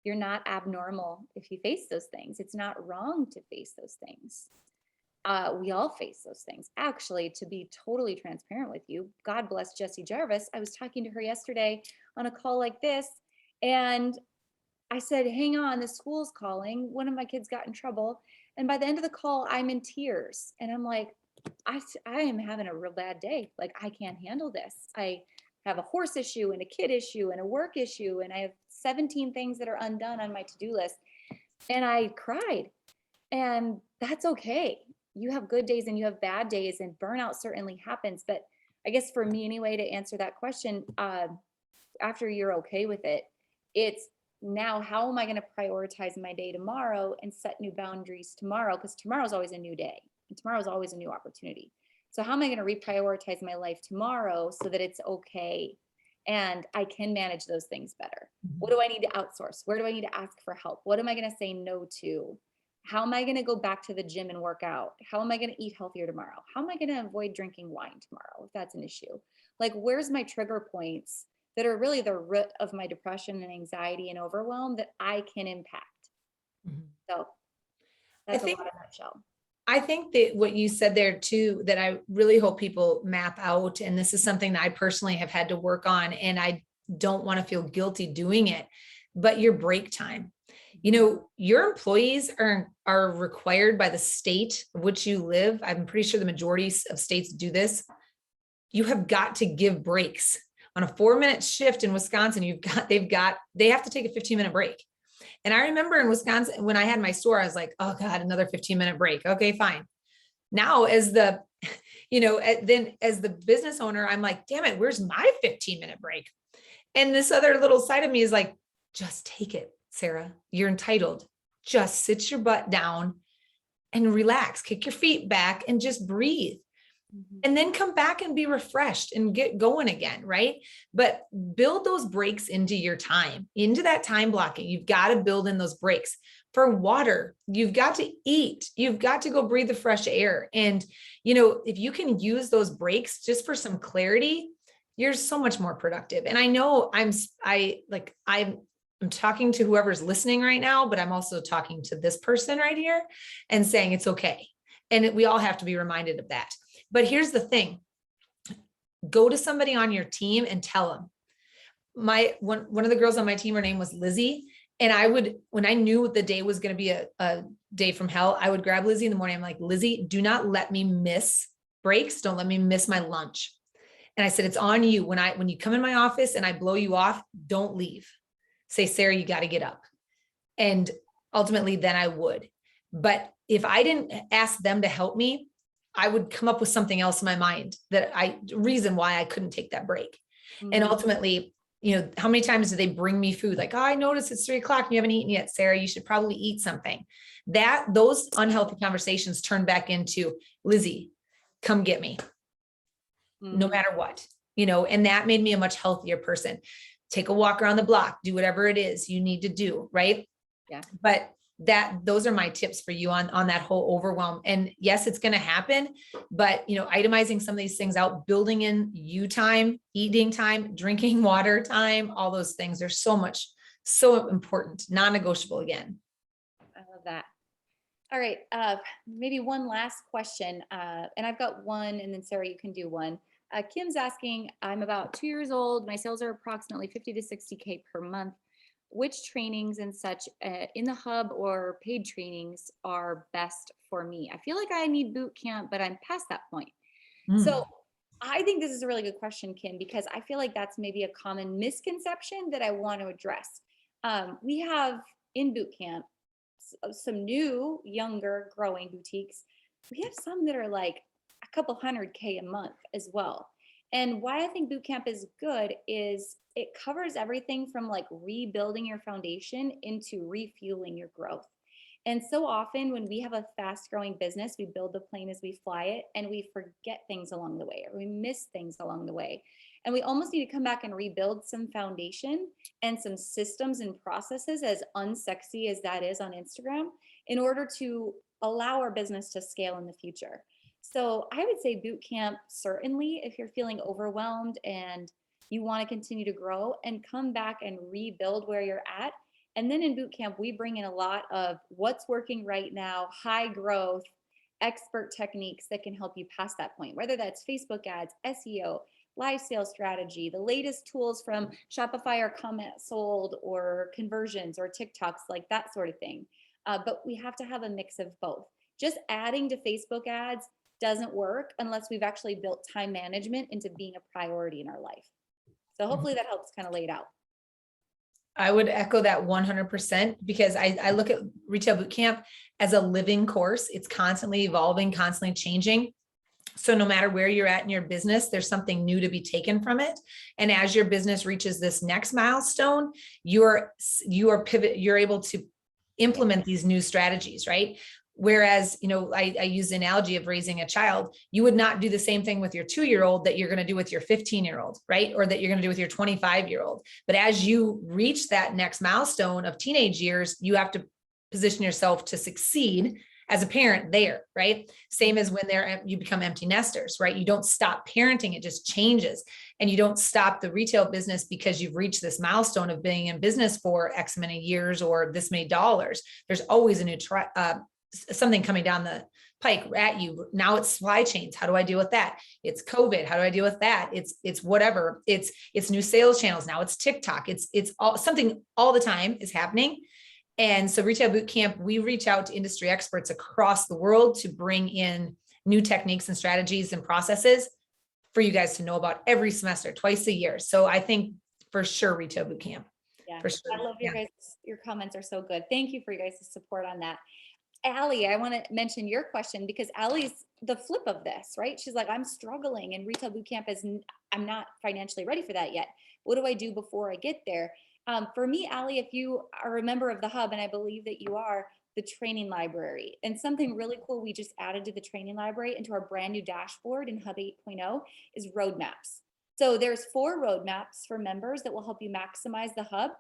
you're not abnormal if you face those things. It's not wrong to face those things. We all face those things. Actually, to be totally transparent with you, God bless Jessie Jarvis. I was talking to her yesterday on a call like this, and I said, hang on, the school's calling. One of my kids got in trouble. And by the end of the call, I'm in tears. And I'm like, I am having a real bad day. Like, I can't handle this. I have a horse issue and a kid issue and a work issue. And I have 17 things that are undone on my to-do list. And I cried. And that's okay. You have good days and you have bad days, and burnout certainly happens. But I guess for me anyway, to answer that question, after you're okay with it, it's now, how am I going to prioritize my day tomorrow and set new boundaries tomorrow? Because tomorrow's always a new day and tomorrow's always a new opportunity. So how am I going to reprioritize my life tomorrow so that it's okay and I can manage those things better? What do I need to outsource? Where do I need to ask for help? What am I going to say no to? How am I going to go back to the gym and work out? How am I going to eat healthier tomorrow? How am I going to avoid drinking wine tomorrow if that's an issue? Like, where's my trigger points that are really the root of my depression and anxiety and overwhelm that I can impact? Mm-hmm. So that's a lot in a nutshell. I think that what you said there too, that I really hope people map out, and this is something that I personally have had to work on, and I don't want to feel guilty doing it, but your break time. You know, your employees are required by the state of which you live. I'm pretty sure the majority of states do this. You have got to give breaks. On a 4-minute shift in Wisconsin, they have to take a 15-minute break. And I remember in Wisconsin, when I had my store, I was like, oh God, another 15-minute break. Okay, fine. Now as the business owner, I'm like, damn it, where's my 15-minute break? And this other little side of me is like, just take it, Sarah. You're entitled. Just sit your butt down and relax, kick your feet back and just breathe. And then come back and be refreshed and get going again, right? But build those breaks into your time, into that time blocking. You've got to build in those breaks. For water, you've got to eat. You've got to go breathe the fresh air. And, you know, if you can use those breaks just for some clarity, you're so much more productive. And I know I'm talking to whoever's listening right now, but I'm also talking to this person right here and saying it's okay. And we all have to be reminded of that. But here's the thing. Go to somebody on your team and tell them. One of the girls on my team, her name was Lizzie. And when I knew the day was going to be a day from hell, I would grab Lizzie in the morning. I'm like, Lizzie, do not let me miss breaks. Don't let me miss my lunch. And I said, it's on you. When you come in my office and I blow you off, don't leave. Say, Sarah, you got to get up. And ultimately then I would. But if I didn't ask them to help me, I would come up with something else in my mind reason why I couldn't take that break. Mm-hmm. And ultimately, you know, how many times do they bring me food? Like, oh, I noticed it's 3:00 and you haven't eaten yet, Sarah, you should probably eat something. Those unhealthy conversations turn back into, Lizzie, come get me. Mm-hmm. No matter what, you know, and that made me a much healthier person. Take a walk around the block, do whatever it is you need to do. Right. Yeah. But those are my tips for you on that whole overwhelm. And yes, it's going to happen, but you know, itemizing some of these things out, building in you time, eating time, drinking water time, all those things are so important, non-negotiable again. I love that. All right. Maybe one last question. And I've got one, and then Sarah, you can do one. Kim's asking, I'm about 2 years old. My sales are approximately 50 to 60K per month. Which trainings and such in the hub or paid trainings are best for me? I feel like I need boot camp, but I'm past that point. So I think this is a really good question, Kim, because I feel like that's maybe a common misconception that I want to address. We have in boot camp some new, younger, growing boutiques. We have some that are like a couple 100K a month as well. And why I think boot camp is good is it covers everything from like rebuilding your foundation into refueling your growth. And so often when we have a fast growing business, we build the plane as we fly it and we forget things along the way or we miss things along the way. And we almost need to come back and rebuild some foundation and some systems and processes, as unsexy as that is on Instagram, in order to allow our business to scale in the future. So I would say boot camp, certainly, if you're feeling overwhelmed and you want to continue to grow, and come back and rebuild where you're at. And then in boot camp, we bring in a lot of what's working right now, high growth, expert techniques that can help you past that point, whether that's Facebook ads, SEO, live sales strategy, the latest tools from Shopify or Comment Sold or conversions or TikToks, like that sort of thing. But we have to have a mix of both. Just adding to Facebook ads doesn't work unless we've actually built time management into being a priority in our life. So hopefully that helps kind of lay it out. I would echo that 100% because I look at Retail Bootcamp as a living course. It's constantly evolving, constantly changing. So no matter where you're at in your business, there's something new to be taken from it. And as your business reaches this next milestone, you're able to implement these new strategies, right? Whereas, I use the analogy of raising a child. You would not do the same thing with your 2-year-old that you're going to do with your 15-year-old, right? Or that you're going to do with your 25-year-old. But as you reach that next milestone of teenage years, you have to position yourself to succeed as a parent there, right? Same as when you become empty nesters, right? You don't stop parenting, it just changes. And you don't stop the retail business because you've reached this milestone of being in business for X many years or this many dollars. There's always a new something coming down the pike at you. Now it's supply chains. How do I deal with that? It's COVID. How do I deal with that? It's whatever. It's new sales channels. Now it's TikTok. It's all something all the time is happening. And so Retail Bootcamp, we reach out to industry experts across the world to bring in new techniques and strategies and processes for you guys to know about every semester, twice a year. So I think for sure Retail Bootcamp. Yeah, for sure. I love your comments are so good. Thank you for you guys' support on that. Allie, I want to mention your question because Allie's the flip of this, right? She's like, I'm struggling and Retail Bootcamp I'm not financially ready for that yet. What do I do before I get there? For me, Allie, if you are a member of the Hub, and I believe that you are, the training library, and something really cool we just added to the training library into our brand new dashboard in Hub 8.0 is roadmaps. So there's 4 roadmaps for members that will help you maximize the Hub.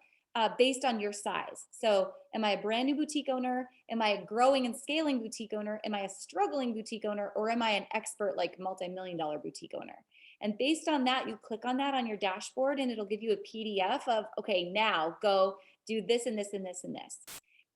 Based on your size. So am I a brand new boutique owner? Am I a growing and scaling boutique owner? Am I a struggling boutique owner? Or am I an expert, like multi-million-dollar boutique owner? And based on that, you click on that on your dashboard and it'll give you a PDF of, okay, now go do this and this and this and this.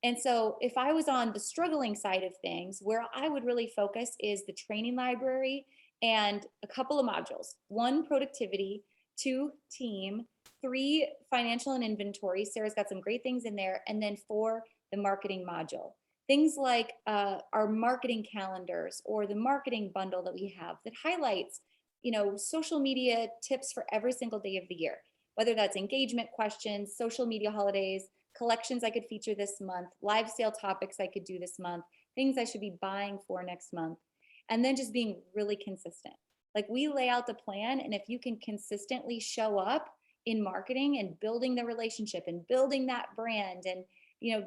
And so if I was on the struggling side of things, where I would really focus is the training library and a couple of modules. 1, productivity, 2, team, 3, financial and inventory. Sarah's got some great things in there. And then 4, the marketing module. Things like our marketing calendars or the marketing bundle that we have that highlights, social media tips for every single day of the year, whether that's engagement questions, social media holidays, collections I could feature this month, live sale topics I could do this month, things I should be buying for next month, and then just being really consistent. Like we lay out the plan, and if you can consistently show up in marketing and building the relationship and building that brand. And,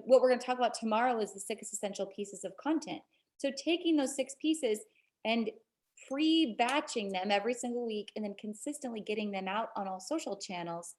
what we're going to talk about tomorrow is the 6 essential pieces of content. So taking those 6 pieces and pre-batching them every single week and then consistently getting them out on all social channels,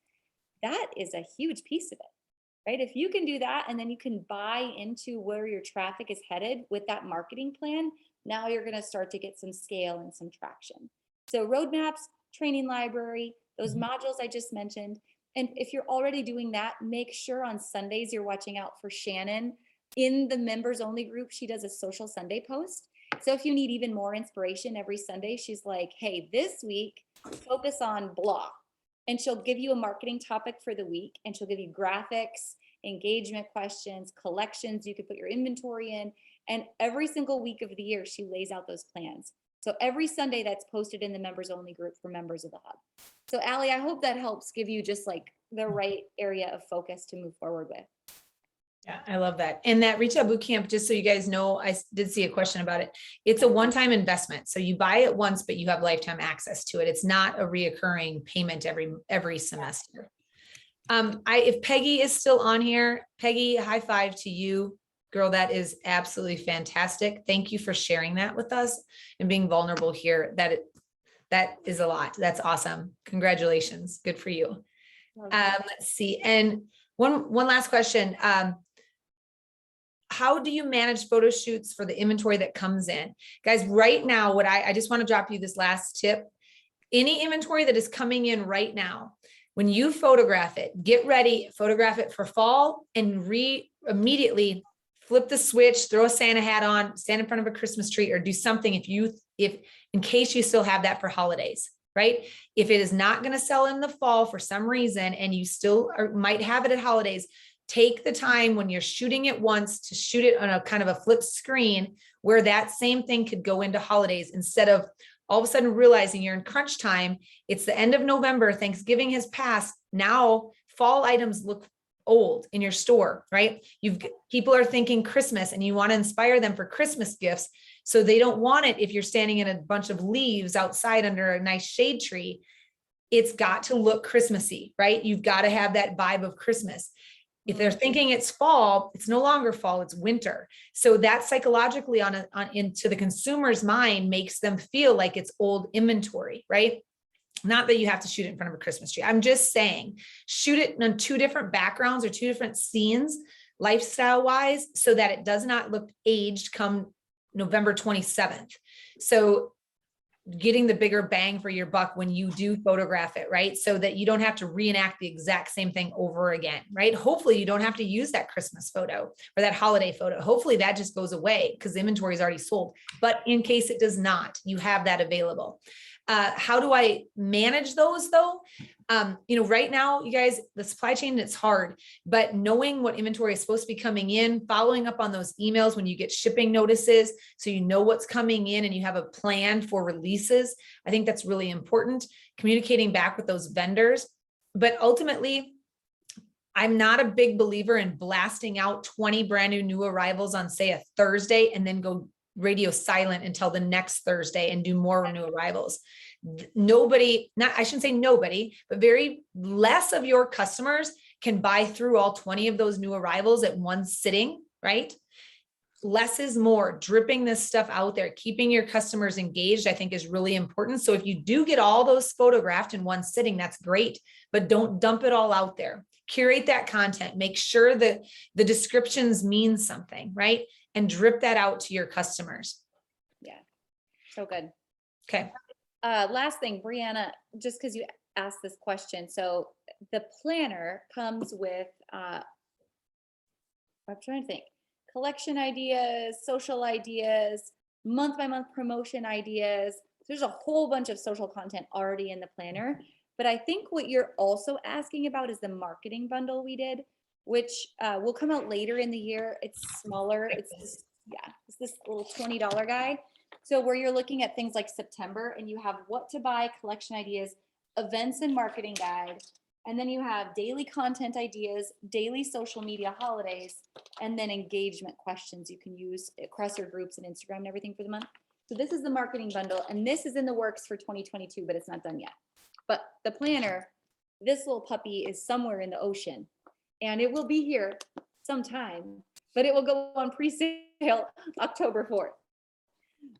that is a huge piece of it, right? If you can do that and then you can buy into where your traffic is headed with that marketing plan, now you're going to start to get some scale and some traction. So roadmaps, training library, those modules I just mentioned. And if you're already doing that, make sure on Sundays you're watching out for Shannon in the members only group. She does a social Sunday post. So if you need even more inspiration every Sunday, she's like, hey, this week, focus on blah. And she'll give you a marketing topic for the week, and she'll give you graphics, engagement questions, collections you could put your inventory in. And every single week of the year, she lays out those plans. So every Sunday that's posted in the members only group for members of the hub. So Allie, I hope that helps give you just like the right area of focus to move forward with. Yeah, I love that. And that retail boot camp, just so you guys know, I did see a question about it. It's a one-time investment. So you buy it once, but you have lifetime access to it. It's not a reoccurring payment every semester. If Peggy is still on here, Peggy, high five to you, girl. That is absolutely fantastic. Thank you for sharing that with us and being vulnerable here. That is a lot. That's awesome. Congratulations. Good for you. Let's see. And one last question. How do you manage photo shoots for the inventory that comes in? Guys, right now, I just want to drop you this last tip. Any inventory that is coming in right now, when you photograph it, get ready, photograph it for fall, and immediately flip the switch, throw a Santa hat on, stand in front of a Christmas tree, or do something if in case you still have that for holidays, right? If it is not going to sell in the fall for some reason, and you still might have it at holidays, take the time when you're shooting it once to shoot it on a kind of a flip screen where that same thing could go into holidays, instead of all of a sudden realizing you're in crunch time. It's the end of November, Thanksgiving has passed. Now fall items look old in your store, right? People are thinking Christmas, and you want to inspire them for Christmas gifts. So they don't want it if you're standing in a bunch of leaves outside under a nice shade tree. It's got to look Christmassy, right? You've got to have that vibe of Christmas. If they're thinking it's fall, it's no longer fall, it's winter. So that psychologically into the consumer's mind makes them feel like it's old inventory, right? Not that you have to shoot it in front of a Christmas tree. I'm just saying, shoot it on two different backgrounds or two different scenes, lifestyle wise, so that it does not look aged come November 27th. So getting the bigger bang for your buck when you do photograph it, right? So that you don't have to reenact the exact same thing over again, right? Hopefully you don't have to use that Christmas photo or that holiday photo. Hopefully that just goes away because the inventory is already sold. But in case it does not, you have that available. How do I manage those though? Right now, you guys, the supply chain, it's hard, but knowing what inventory is supposed to be coming in, following up on those emails when you get shipping notices, so you know what's coming in and you have a plan for releases. I think that's really important. Communicating back with those vendors, but ultimately, I'm not a big believer in blasting out 20 brand new arrivals on, say, a Thursday and then go radio silent until the next Thursday and do more new arrivals. I shouldn't say nobody, but very less of your customers can buy through all 20 of those new arrivals at one sitting, right? Less is more. Dripping this stuff out there, keeping your customers engaged, I think is really important. So if you do get all those photographed in one sitting, that's great, but don't dump it all out there. Curate that content, make sure that the descriptions mean something, right? And drip that out to your customers. Yeah, so good. Okay. Last thing, Brianna, just because you asked this question. So the planner comes with, I'm trying to think, collection ideas, social ideas, month by month promotion ideas. There's a whole bunch of social content already in the planner. But I think what you're also asking about is the marketing bundle we did, which will come out later in the year. It's smaller. It's this little $20 guide. So where you're looking at things like September, and you have what to buy, collection ideas, events and marketing guide, and then you have daily content ideas, daily social media holidays, and then engagement questions you can use across your groups and Instagram and everything for the month. So this is the marketing bundle, and this is in the works for 2022, but it's not done yet. But the planner, this little puppy is somewhere in the ocean, and it will be here sometime, but it will go on pre-sale October 4th.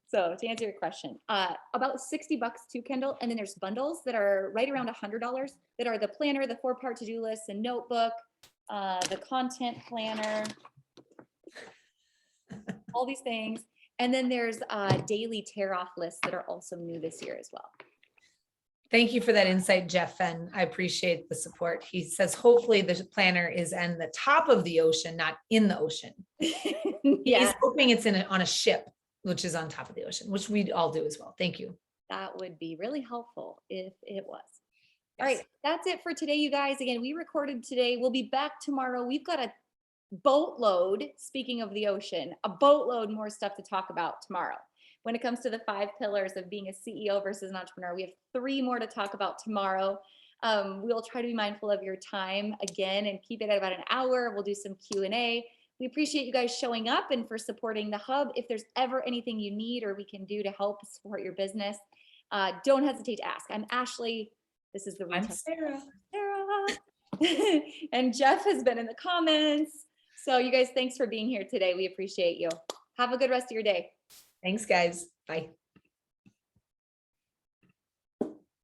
So to answer your question, about $60 too, Kendall. And then there's bundles that are right around $100 that are the planner, the 4-part to-do list, the notebook, the content planner, all these things. And then there's daily tear-off lists that are also new this year as well. Thank you for that insight, Jeff. And I appreciate the support. He says, hopefully the planner is on the top of the ocean, not in the ocean. Yeah. He's hoping it's on a ship. which is on top of the ocean, which we all do as well. Thank you. That would be really helpful if it was. All Yes. right, that's it for today, you guys. Again, we recorded today. We'll be back tomorrow. We've got a boatload, speaking of the ocean, a boatload more stuff to talk about tomorrow. When it comes to the 5 pillars of being a CEO versus an entrepreneur, we have 3 more to talk about tomorrow. We'll try to be mindful of your time again and keep it at about an hour. We'll do some Q&A. We appreciate you guys showing up and for supporting the hub. If there's ever anything you need or we can do to help support your business, don't hesitate to ask. I'm Ashley. This is the I'm Retail Sarah. Sarah. And Jeff has been in the comments. So you guys, thanks for being here today. We appreciate you. Have a good rest of your day. Thanks, guys. Bye.